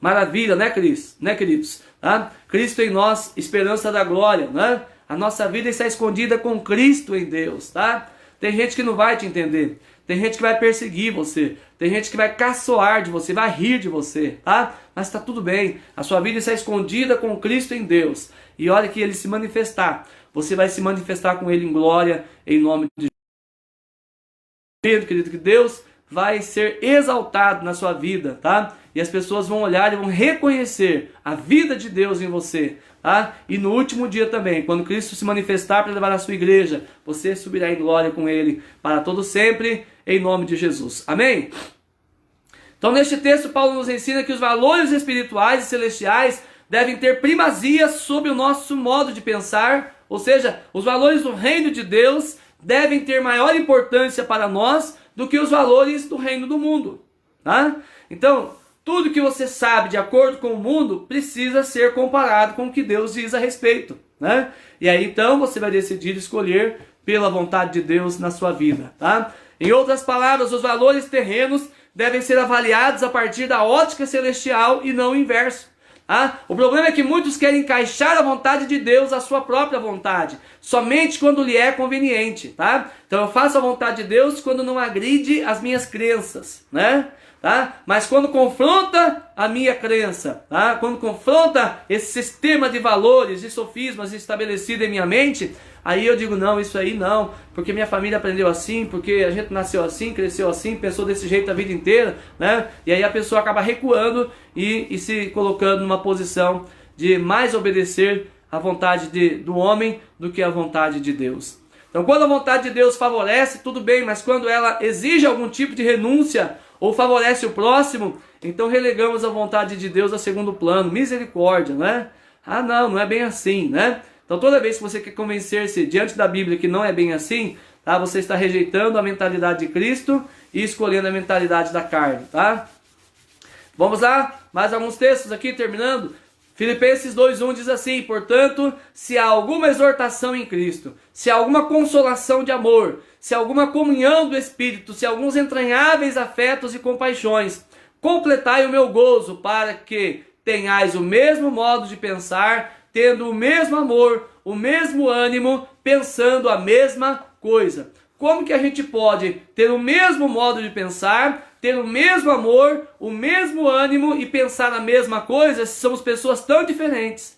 Maravilha, né, queridos? Tá? Cristo em nós, esperança da glória, né? A nossa vida está escondida com Cristo em Deus, tá? Tem gente que não vai te entender. Tem gente que vai perseguir você. Tem gente que vai caçoar de você, vai rir de você, tá? Mas está tudo bem. A sua vida está escondida com Cristo em Deus. E hora que Ele se manifestar, você vai se manifestar com Ele em glória, em nome de Jesus. Querido, que Deus vai ser exaltado na sua vida, tá? E as pessoas vão olhar e vão reconhecer a vida de Deus em você, tá? E no último dia também, quando Cristo se manifestar para levar a sua igreja, você subirá em glória com Ele para todo sempre, em nome de Jesus. Amém? Então neste texto Paulo nos ensina que os valores espirituais e celestiais devem ter primazia sobre o nosso modo de pensar, ou seja, os valores do reino de Deus devem ter maior importância para nós do que os valores do reino do mundo, tá? Então, tudo que você sabe de acordo com o mundo precisa ser comparado com o que Deus diz a respeito, né? E aí então você vai decidir escolher pela vontade de Deus na sua vida, tá? Em outras palavras, os valores terrenos devem ser avaliados a partir da ótica celestial e não o inverso. O problema é que muitos querem encaixar a vontade de Deus à sua própria vontade, somente quando lhe é conveniente, tá? Então eu faço a vontade de Deus quando não agride as minhas crenças, né? Tá? Mas quando confronta a minha crença, tá? Quando confronta esse sistema de valores e sofismas estabelecido em minha mente, aí eu digo: não, isso aí não, porque minha família aprendeu assim, porque a gente nasceu assim, cresceu assim, pensou desse jeito a vida inteira, né? E aí a pessoa acaba recuando e se colocando numa posição de mais obedecer à vontade do homem do que à vontade de Deus. Então quando a vontade de Deus favorece, tudo bem, mas quando ela exige algum tipo de renúncia ou favorece o próximo, então relegamos a vontade de Deus a segundo plano. Misericórdia, né? Não é bem assim, né? Então toda vez que você quer convencer-se diante da Bíblia que não é bem assim, tá? Você está rejeitando a mentalidade de Cristo e escolhendo a mentalidade da carne, tá? Vamos lá, mais alguns textos aqui, terminando. Filipenses 2:1 diz assim: portanto, se há alguma exortação em Cristo, se há alguma consolação de amor, se há alguma comunhão do Espírito, se há alguns entranháveis afetos e compaixões, completai o meu gozo, para que tenhais o mesmo modo de pensar, tendo o mesmo amor, o mesmo ânimo, pensando a mesma coisa. Como que a gente pode ter o mesmo modo de pensar, ter o mesmo amor, o mesmo ânimo e pensar a mesma coisa se somos pessoas tão diferentes?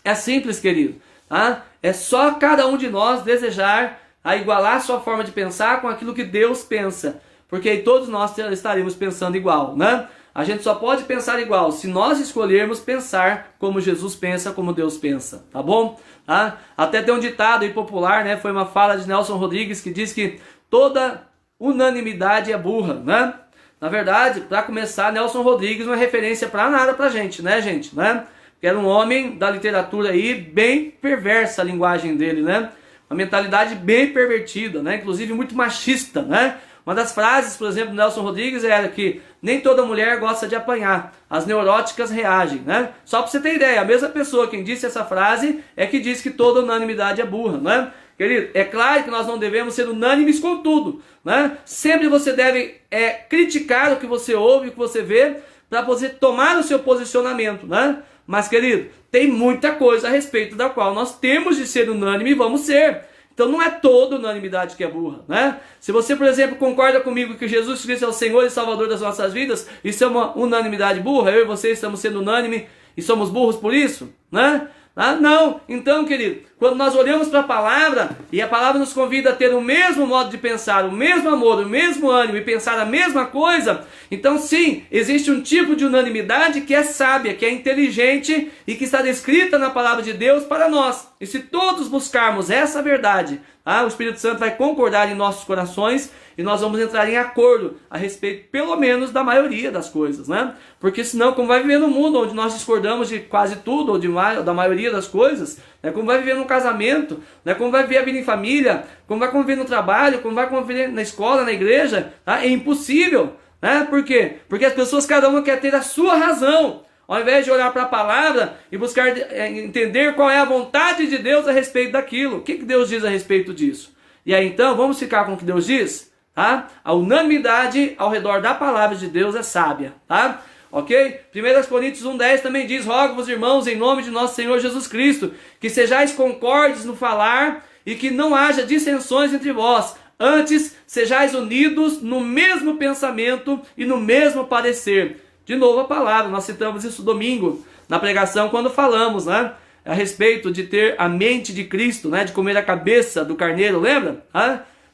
É simples, querido. Tá? É só cada um de nós desejar igualar sua forma de pensar com aquilo que Deus pensa. Porque aí todos nós estaremos pensando igual, né? A gente só pode pensar igual se nós escolhermos pensar como Jesus pensa, como Deus pensa, tá bom? Tá? Até tem um ditado aí popular, né? Foi uma fala de Nelson Rodrigues que diz que toda unanimidade é burra, né? Na verdade, para começar, Nelson Rodrigues não é referência para nada pra gente, né, gente? Né? Que era um homem da literatura aí, bem perversa a linguagem dele, né? Uma mentalidade bem pervertida, né? Inclusive muito machista, né? Uma das frases, por exemplo, do Nelson Rodrigues era que nem toda mulher gosta de apanhar, as neuróticas reagem, né? Só para você ter ideia, a mesma pessoa quem disse essa frase é que diz que toda unanimidade é burra, né? Querido, é claro que nós não devemos ser unânimes com tudo, né? Sempre você deve criticar o que você ouve, o que você vê, para você tomar o seu posicionamento, né? Mas, querido, tem muita coisa a respeito da qual nós temos de ser unânime e vamos ser. Então não é toda unanimidade que é burra, né? Se você, por exemplo, concorda comigo que Jesus Cristo é o Senhor e Salvador das nossas vidas, isso é uma unanimidade burra, eu e você estamos sendo unânime e somos burros por isso, né? Ah, não. Então, querido, quando nós olhamos para a palavra, e a palavra nos convida a ter o mesmo modo de pensar, o mesmo amor, o mesmo ânimo e pensar a mesma coisa, então sim, existe um tipo de unanimidade que é sábia, que é inteligente e que está descrita na palavra de Deus para nós. E se todos buscarmos essa verdade, o Espírito Santo vai concordar em nossos corações e nós vamos entrar em acordo a respeito, pelo menos, da maioria das coisas, né? Porque senão, como vai viver no mundo onde nós discordamos de quase tudo, ou da maioria das coisas, né? Como vai viver num casamento, né? Como vai viver a vida em família, como vai conviver no trabalho, como vai conviver na escola, na igreja, tá? É impossível, né? Por quê? Porque as pessoas, cada uma quer ter a sua razão, ao invés de olhar para a palavra e buscar entender qual é a vontade de Deus a respeito daquilo. O que Deus diz a respeito disso? E aí então, vamos ficar com o que Deus diz? Tá? A unanimidade ao redor da palavra de Deus é sábia, tá? Ok? 1 Coríntios 1,10 também diz: rogo-vos, irmãos, em nome de nosso Senhor Jesus Cristo, que sejais concordes no falar e que não haja dissensões entre vós. Antes, sejais unidos no mesmo pensamento e no mesmo parecer. De novo a palavra, nós citamos isso domingo, na pregação, quando falamos, né? A respeito de ter a mente de Cristo, né? De comer a cabeça do carneiro, lembra?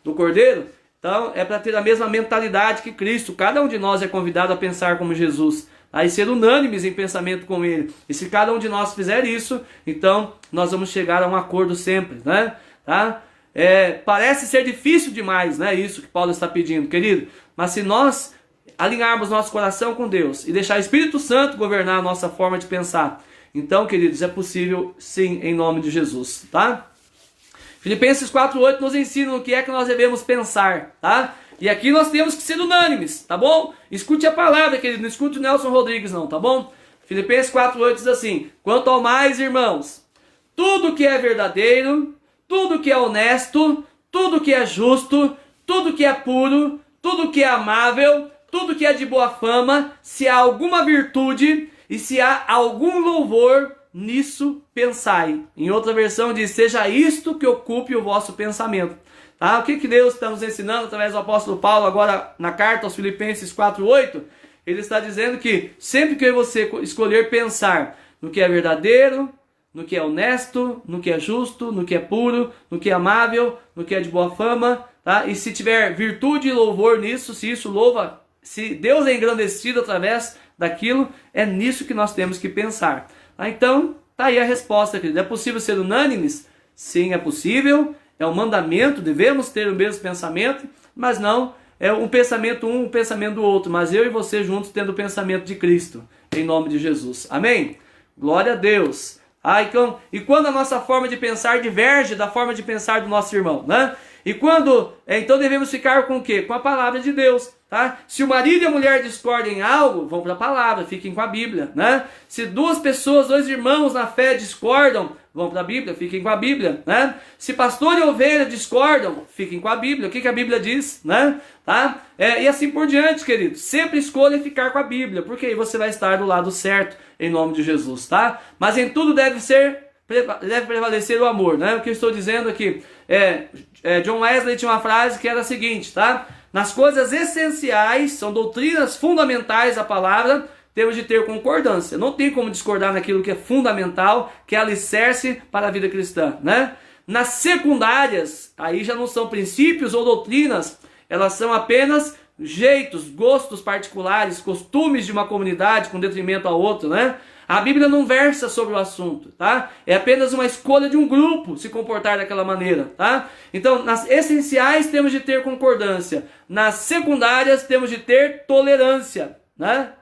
Do cordeiro. Então, é para ter a mesma mentalidade que Cristo. Cada um de nós é convidado a pensar como Jesus, e ser unânimes em pensamento com Ele. E se cada um de nós fizer isso, então nós vamos chegar a um acordo sempre, né? Tá? Parece ser difícil demais, né? Isso que Paulo está pedindo, querido. Mas se nós alinharmos nosso coração com Deus e deixar o Espírito Santo governar a nossa forma de pensar, então, queridos, é possível sim, em nome de Jesus, tá? Filipenses 4,8 nos ensina o que é que nós devemos pensar, tá? E aqui nós temos que ser unânimes, tá bom? Escute a palavra, querido, não escute o Nelson Rodrigues não, tá bom? Filipenses 4,8 diz assim: quanto ao mais, irmãos, tudo que é verdadeiro, tudo que é honesto, tudo que é justo, tudo que é puro, tudo que é amável, tudo que é de boa fama, se há alguma virtude e se há algum louvor, nisso pensai. Em outra versão diz: seja isto que ocupe o vosso pensamento. Tá? O que Deus está nos ensinando através do apóstolo Paulo agora na carta aos Filipenses 4,8? Ele está dizendo que sempre que você escolher pensar no que é verdadeiro, no que é honesto, no que é justo, no que é puro, no que é amável, no que é de boa fama, tá? E se tiver virtude e louvor nisso, se isso louva, se Deus é engrandecido através daquilo, é nisso que nós temos que pensar. Então, tá aí a resposta, querido. É possível ser unânimes? Sim, é possível. É um mandamento, devemos ter o mesmo pensamento, mas não é um pensamento um pensamento do outro, mas eu e você juntos tendo o pensamento de Cristo, em nome de Jesus. Amém? Glória a Deus. E quando a nossa forma de pensar diverge da forma de pensar do nosso irmão, né? E quando, então devemos ficar com o quê? Com a palavra de Deus, tá? Se o marido e a mulher discordam em algo, vão para a palavra, fiquem com a Bíblia, né? Se duas pessoas, dois irmãos na fé discordam, vão para a Bíblia, fiquem com a Bíblia, né? Se pastor e ovelha discordam, fiquem com a Bíblia. O que a Bíblia diz, né? Tá? E assim por diante, querido. Sempre escolha ficar com a Bíblia, porque aí você vai estar do lado certo, em nome de Jesus, tá? Mas em tudo deve prevalecer o amor, né? O que eu estou dizendo aqui John Wesley tinha uma frase que era a seguinte, tá? Nas coisas essenciais, são doutrinas fundamentais da palavra, temos de ter concordância. Não tem como discordar naquilo que é fundamental, que é alicerce para a vida cristã, né? Nas secundárias, aí já não são princípios ou doutrinas, elas são apenas jeitos, gostos particulares, costumes de uma comunidade com detrimento a outra, né? A Bíblia não versa sobre o assunto, tá? É apenas uma escolha de um grupo se comportar daquela maneira, tá? Então, nas essenciais temos de ter concordância, nas secundárias temos de ter tolerância, né?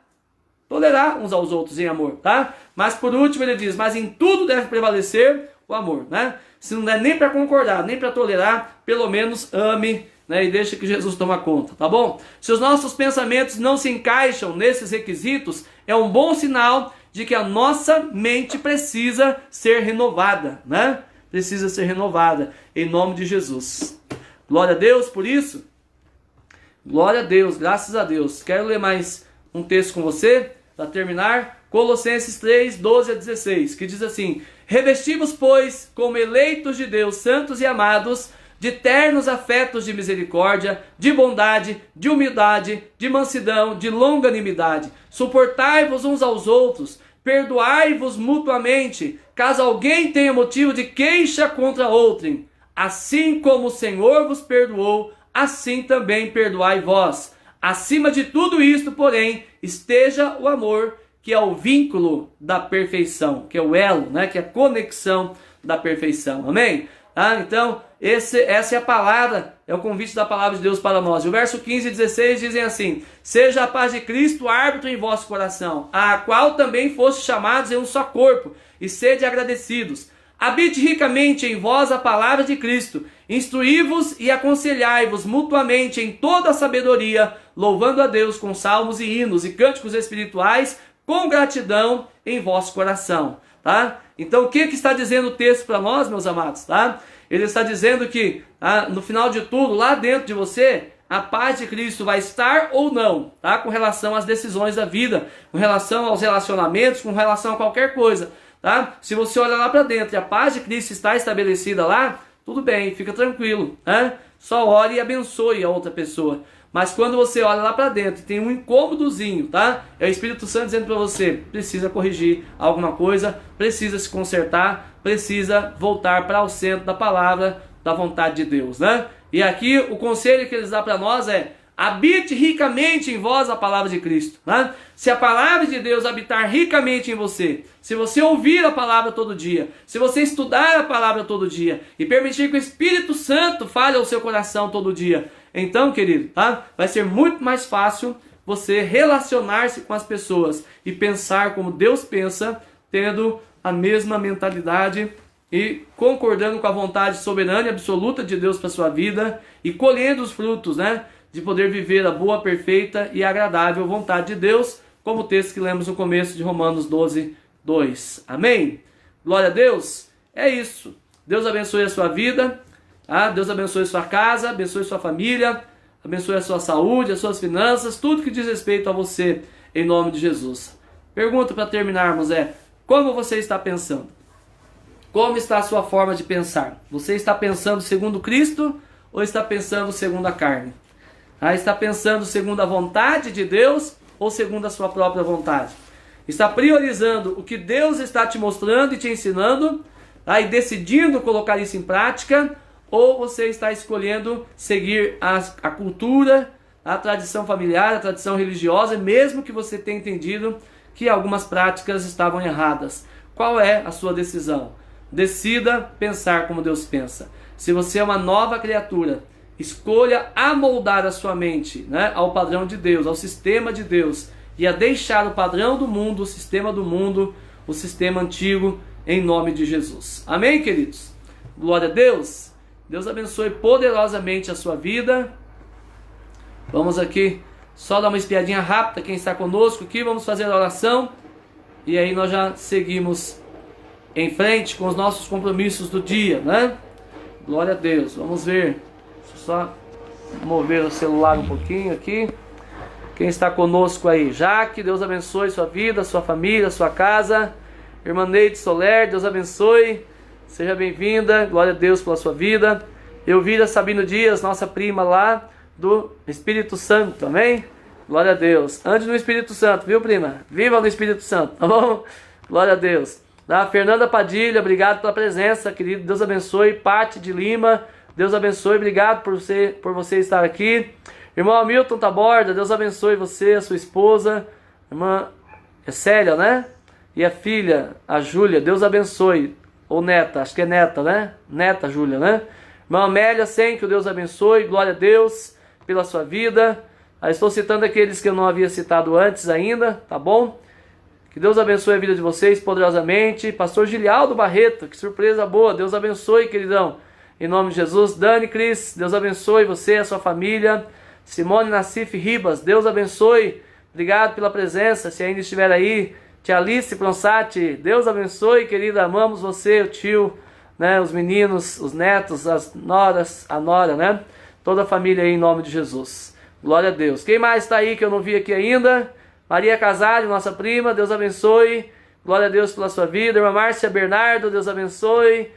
Tolerar uns aos outros em amor, tá? Mas por último ele diz: mas em tudo deve prevalecer o amor, né? Se não der nem para concordar, nem para tolerar, pelo menos ame, né? E deixa que Jesus toma conta, tá bom? Se os nossos pensamentos não se encaixam nesses requisitos, é um bom sinal de que a nossa mente precisa ser renovada, né? Precisa ser renovada, em nome de Jesus. Glória a Deus por isso. Glória a Deus, graças a Deus. Quero ler mais um texto com você. para terminar, Colossenses 3, 12 a 16, que diz assim: revesti-vos, pois, como eleitos de Deus, santos e amados, de ternos afetos de misericórdia, de bondade, de humildade, de mansidão, de longanimidade. Suportai-vos uns aos outros, perdoai-vos mutuamente, caso alguém tenha motivo de queixa contra outrem. Assim como o Senhor vos perdoou, assim também perdoai vós. Acima de tudo isto, porém, esteja o amor, que é o vínculo da perfeição, que é o elo, né? Que é a conexão da perfeição. Amém? Então, essa é a palavra, é o convite da palavra de Deus para nós. E o verso 15 e 16 dizem assim: seja a paz de Cristo árbitro em vosso coração, a qual também foste chamados em um só corpo, e sede agradecidos. Habite ricamente em vós a palavra de Cristo, instruí-vos e aconselhai-vos mutuamente em toda a sabedoria, louvando a Deus com salmos e hinos e cânticos espirituais, com gratidão em vosso coração. Tá? Então o que está dizendo o texto para nós, meus amados? Tá? Ele está dizendo que no final de tudo, lá dentro de você, a paz de Cristo vai estar ou não, tá? Com relação às decisões da vida, com relação aos relacionamentos, com relação a qualquer coisa. Tá? Se você olhar lá para dentro e a paz de Cristo está estabelecida lá, tudo bem, fica tranquilo. Né? Só ore e abençoe a outra pessoa. Mas quando você olha lá para dentro e tem um incômodozinho, tá? É o Espírito Santo dizendo para você: precisa corrigir alguma coisa, precisa se consertar, precisa voltar para o centro da palavra, da vontade de Deus, né? E aqui o conselho que eles dão para nós é: habite ricamente em vós a palavra de Cristo. Né? Se a palavra de Deus habitar ricamente em você, se você ouvir a palavra todo dia, se você estudar a palavra todo dia e permitir que o Espírito Santo fale ao seu coração todo dia, então, querido, tá? Vai ser muito mais fácil você relacionar-se com as pessoas e pensar como Deus pensa, tendo a mesma mentalidade e concordando com a vontade soberana e absoluta de Deus para sua vida e colhendo os frutos, né? De poder viver a boa, perfeita e agradável vontade de Deus, como o texto que lemos no começo de Romanos 12, 2. Amém? Glória a Deus. É isso. Deus abençoe a sua vida, tá? Deus abençoe a sua casa, abençoe a sua família, abençoe a sua saúde, as suas finanças, tudo que diz respeito a você, em nome de Jesus. Pergunta para terminarmos é: como você está pensando? Como está a sua forma de pensar? Você está pensando segundo Cristo ou está pensando segundo a carne? Está pensando segundo a vontade de Deus ou segundo a sua própria vontade? Está priorizando o que Deus está te mostrando e te ensinando, e decidindo colocar isso em prática, ou você está escolhendo seguir a cultura, a tradição familiar, a tradição religiosa, mesmo que você tenha entendido que algumas práticas estavam erradas? Qual é a sua decisão? Decida pensar como Deus pensa. Se você é uma nova criatura, escolha amoldar a sua mente, né, ao padrão de Deus, ao sistema de Deus, e a deixar o padrão do mundo, o sistema do mundo, o sistema antigo, em nome de Jesus. Amém, queridos? Glória a Deus. Deus abençoe poderosamente a sua vida. Vamos aqui só dar uma espiadinha rápida quem está conosco aqui, vamos fazer a oração e aí nós já seguimos em frente com os nossos compromissos do dia, né? Glória a Deus. Vamos ver. Só mover o celular um pouquinho aqui. Quem está conosco aí? Jaque, Deus abençoe sua vida, sua família, sua casa. Irmã Neide Soler, Deus abençoe. Seja bem-vinda. Glória a Deus pela sua vida. Elvira Sabino Dias, nossa prima lá do Espírito Santo. Amém? Glória a Deus. Ande no Espírito Santo, viu, prima? Viva no Espírito Santo, tá bom? Glória a Deus. Fernanda Padilha, obrigado pela presença, querido. Deus abençoe. Pati de Lima, Deus abençoe, obrigado por você estar aqui. Irmão Hamilton Taborda, Deus abençoe você, a sua esposa, irmã Célia, né? E a filha, a Júlia, Deus abençoe. Ou neta, acho que é neta, né? Neta Júlia, né? Irmã Amélia, que o Deus abençoe, glória a Deus pela sua vida. Estou citando aqueles que eu não havia citado antes ainda, tá bom? Que Deus abençoe a vida de vocês poderosamente. Pastor Gilialdo Barreto, que surpresa boa, Deus abençoe, queridão. Em nome de Jesus. Dani Cris, Deus abençoe você, a sua família. Simone Nassif Ribas, Deus abençoe. Obrigado pela presença, se ainda estiver aí. Tia Alice Pronsati, Deus abençoe, querida. Amamos você, o tio, né? Os meninos, os netos, as noras, a nora, né? Toda a família aí em nome de Jesus. Glória a Deus. Quem mais está aí que eu não vi aqui ainda? Maria Casale, nossa prima, Deus abençoe. Glória a Deus pela sua vida. Irmã Márcia Bernardo, Deus abençoe.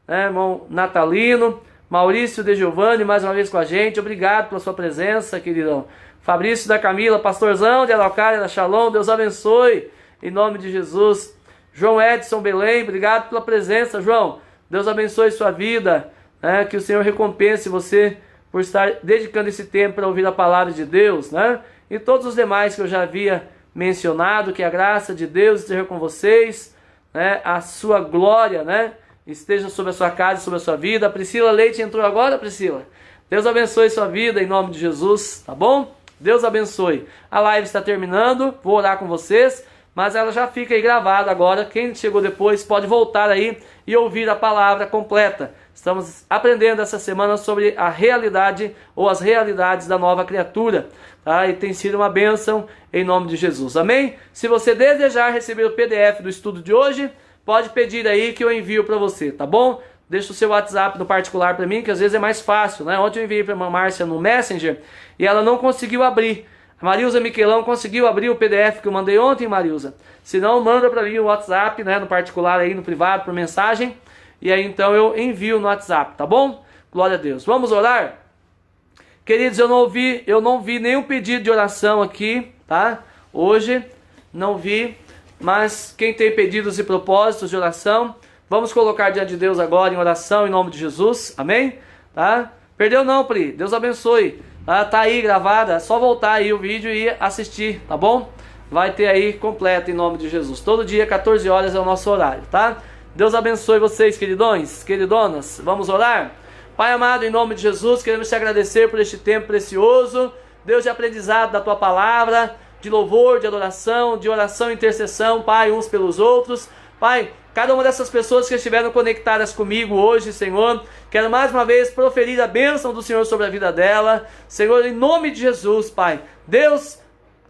Irmão Natalino. Maurício de Giovanni, mais uma vez com a gente. Obrigado pela sua presença, queridão. Fabrício da Camila, pastorzão de Araucária, da Shalom, Deus abençoe. Em nome de Jesus. João Edson Belém, obrigado pela presença, João. Deus abençoe sua vida. Que o Senhor recompense você por estar dedicando esse tempo para ouvir a palavra de Deus, E todos os demais que eu já havia mencionado, que a graça de Deus esteja com vocês, a sua glória, esteja sobre a sua casa e sobre a sua vida. A Priscila Leite entrou agora, Priscila. Deus abençoe sua vida em nome de Jesus, tá bom? Deus abençoe. A live está terminando, vou orar com vocês, mas ela já fica aí gravada agora. Quem chegou depois pode voltar aí e ouvir a palavra completa. Estamos aprendendo essa semana sobre a realidade ou as realidades da nova criatura, tá? E tem sido uma bênção em nome de Jesus, amém? Se você desejar receber o PDF do estudo de hoje, pode pedir aí que eu envio para você, tá bom? Deixa o seu WhatsApp no particular para mim, que às vezes é mais fácil, Ontem eu enviei para a irmã Márcia no Messenger e ela não conseguiu abrir. A Marilza Miquelão conseguiu abrir o PDF que eu mandei ontem, Marilza? Se não, manda para mim o WhatsApp, no particular aí, no privado, por mensagem. E aí então eu envio no WhatsApp, tá bom? Glória a Deus. Vamos orar? Queridos, eu não vi nenhum pedido de oração aqui, tá? Hoje, não vi. Mas quem tem pedidos e propósitos de oração, vamos colocar diante de Deus agora em oração em nome de Jesus, amém? Tá? Perdeu não, Pri, Deus abençoe. Tá aí gravada, é só voltar aí o vídeo e assistir, tá bom? Vai ter aí completo em nome de Jesus. Todo dia, 14 horas é o nosso horário, tá? Deus abençoe vocês, queridões, queridonas. Vamos orar? Pai amado, em nome de Jesus, queremos te agradecer por este tempo precioso, Deus de aprendizado da tua palavra, de louvor, de adoração, de oração e intercessão, Pai, uns pelos outros. Pai, cada uma dessas pessoas que estiveram conectadas comigo hoje, Senhor, quero mais uma vez proferir a bênção do Senhor sobre a vida dela. Senhor, em nome de Jesus, Pai, Deus,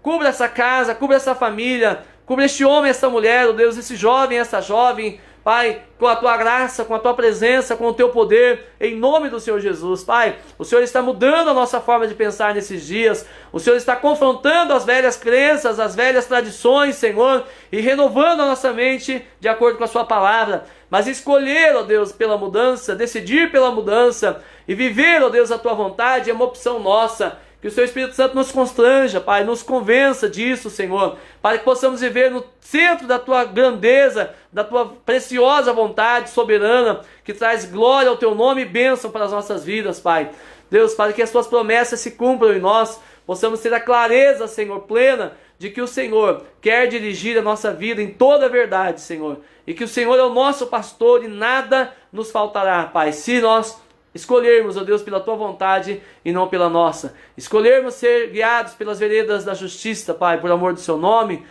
cubra essa casa, cubra essa família, cubra este homem, essa mulher, oh Deus, esse jovem, essa jovem, Pai, com a tua graça, com a tua presença, com o teu poder, em nome do Senhor Jesus. Pai, o Senhor está mudando a nossa forma de pensar nesses dias, o Senhor está confrontando as velhas crenças, as velhas tradições, Senhor, e renovando a nossa mente de acordo com a sua palavra. Mas escolher, ó Deus, pela mudança, decidir pela mudança e viver, ó Deus, a tua vontade é uma opção nossa. Que o Seu Espírito Santo nos constranja, Pai, nos convença disso, Senhor, para que possamos viver no centro da Tua grandeza, da Tua preciosa vontade soberana, que traz glória ao Teu nome e bênção para as nossas vidas, Pai. Deus, para que as Tuas promessas se cumpram em nós, possamos ter a clareza, Senhor, plena, de que o Senhor quer dirigir a nossa vida em toda a verdade, Senhor, e que o Senhor é o nosso pastor e nada nos faltará, Pai, se nós escolhermos, ó Deus, pela Tua vontade e não pela nossa. Escolhermos ser guiados pelas veredas da justiça, Pai, por amor do Seu nome.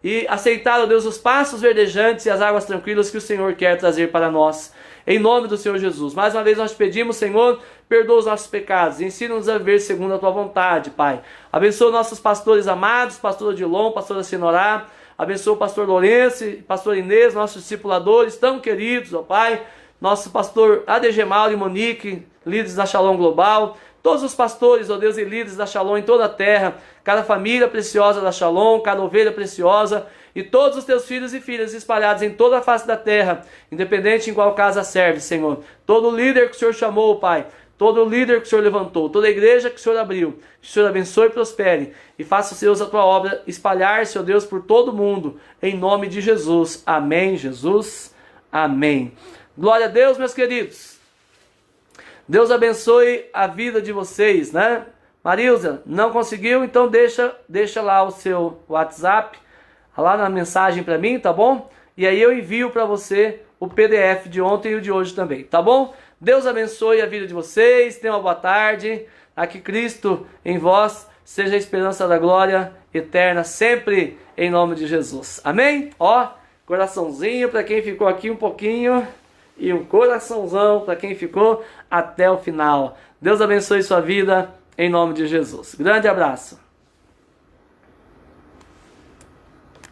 E aceitar, ó Deus, os passos verdejantes e as águas tranquilas que o Senhor quer trazer para nós. Em nome do Senhor Jesus. Mais uma vez nós te pedimos, Senhor, perdoa os nossos pecados. Ensina-nos a viver segundo a Tua vontade, Pai. Abençoa nossos pastores amados, pastor Odilon, pastora Sinorá. Abençoa o pastor Lourenço, pastor Inês, nossos discipuladores tão queridos, ó Pai. Nosso pastor ADG Mauro e Monique, líderes da Shalom Global, todos os pastores, ó Deus, e líderes da Shalom em toda a terra, cada família preciosa da Shalom, cada ovelha preciosa, e todos os teus filhos e filhas espalhados em toda a face da terra, independente em qual casa serve, Senhor. Todo líder que o Senhor chamou, Pai, todo líder que o Senhor levantou, toda igreja que o Senhor abriu, que o Senhor abençoe e prospere, e faça, Deus, a Tua obra espalhar-se, ó Deus, por todo o mundo, em nome de Jesus. Amém, Jesus. Amém. Glória a Deus, meus queridos. Deus abençoe a vida de vocês, Marilza, não conseguiu? Então deixa lá o seu WhatsApp, lá na mensagem para mim, tá bom? E aí eu envio para você o PDF de ontem e o de hoje também, tá bom? Deus abençoe a vida de vocês, tenham uma boa tarde. Que Cristo em vós seja a esperança da glória eterna, sempre em nome de Jesus. Amém? Coraçãozinho para quem ficou aqui um pouquinho. E um coraçãozão para quem ficou até o final. Deus abençoe sua vida, em nome de Jesus. Grande abraço.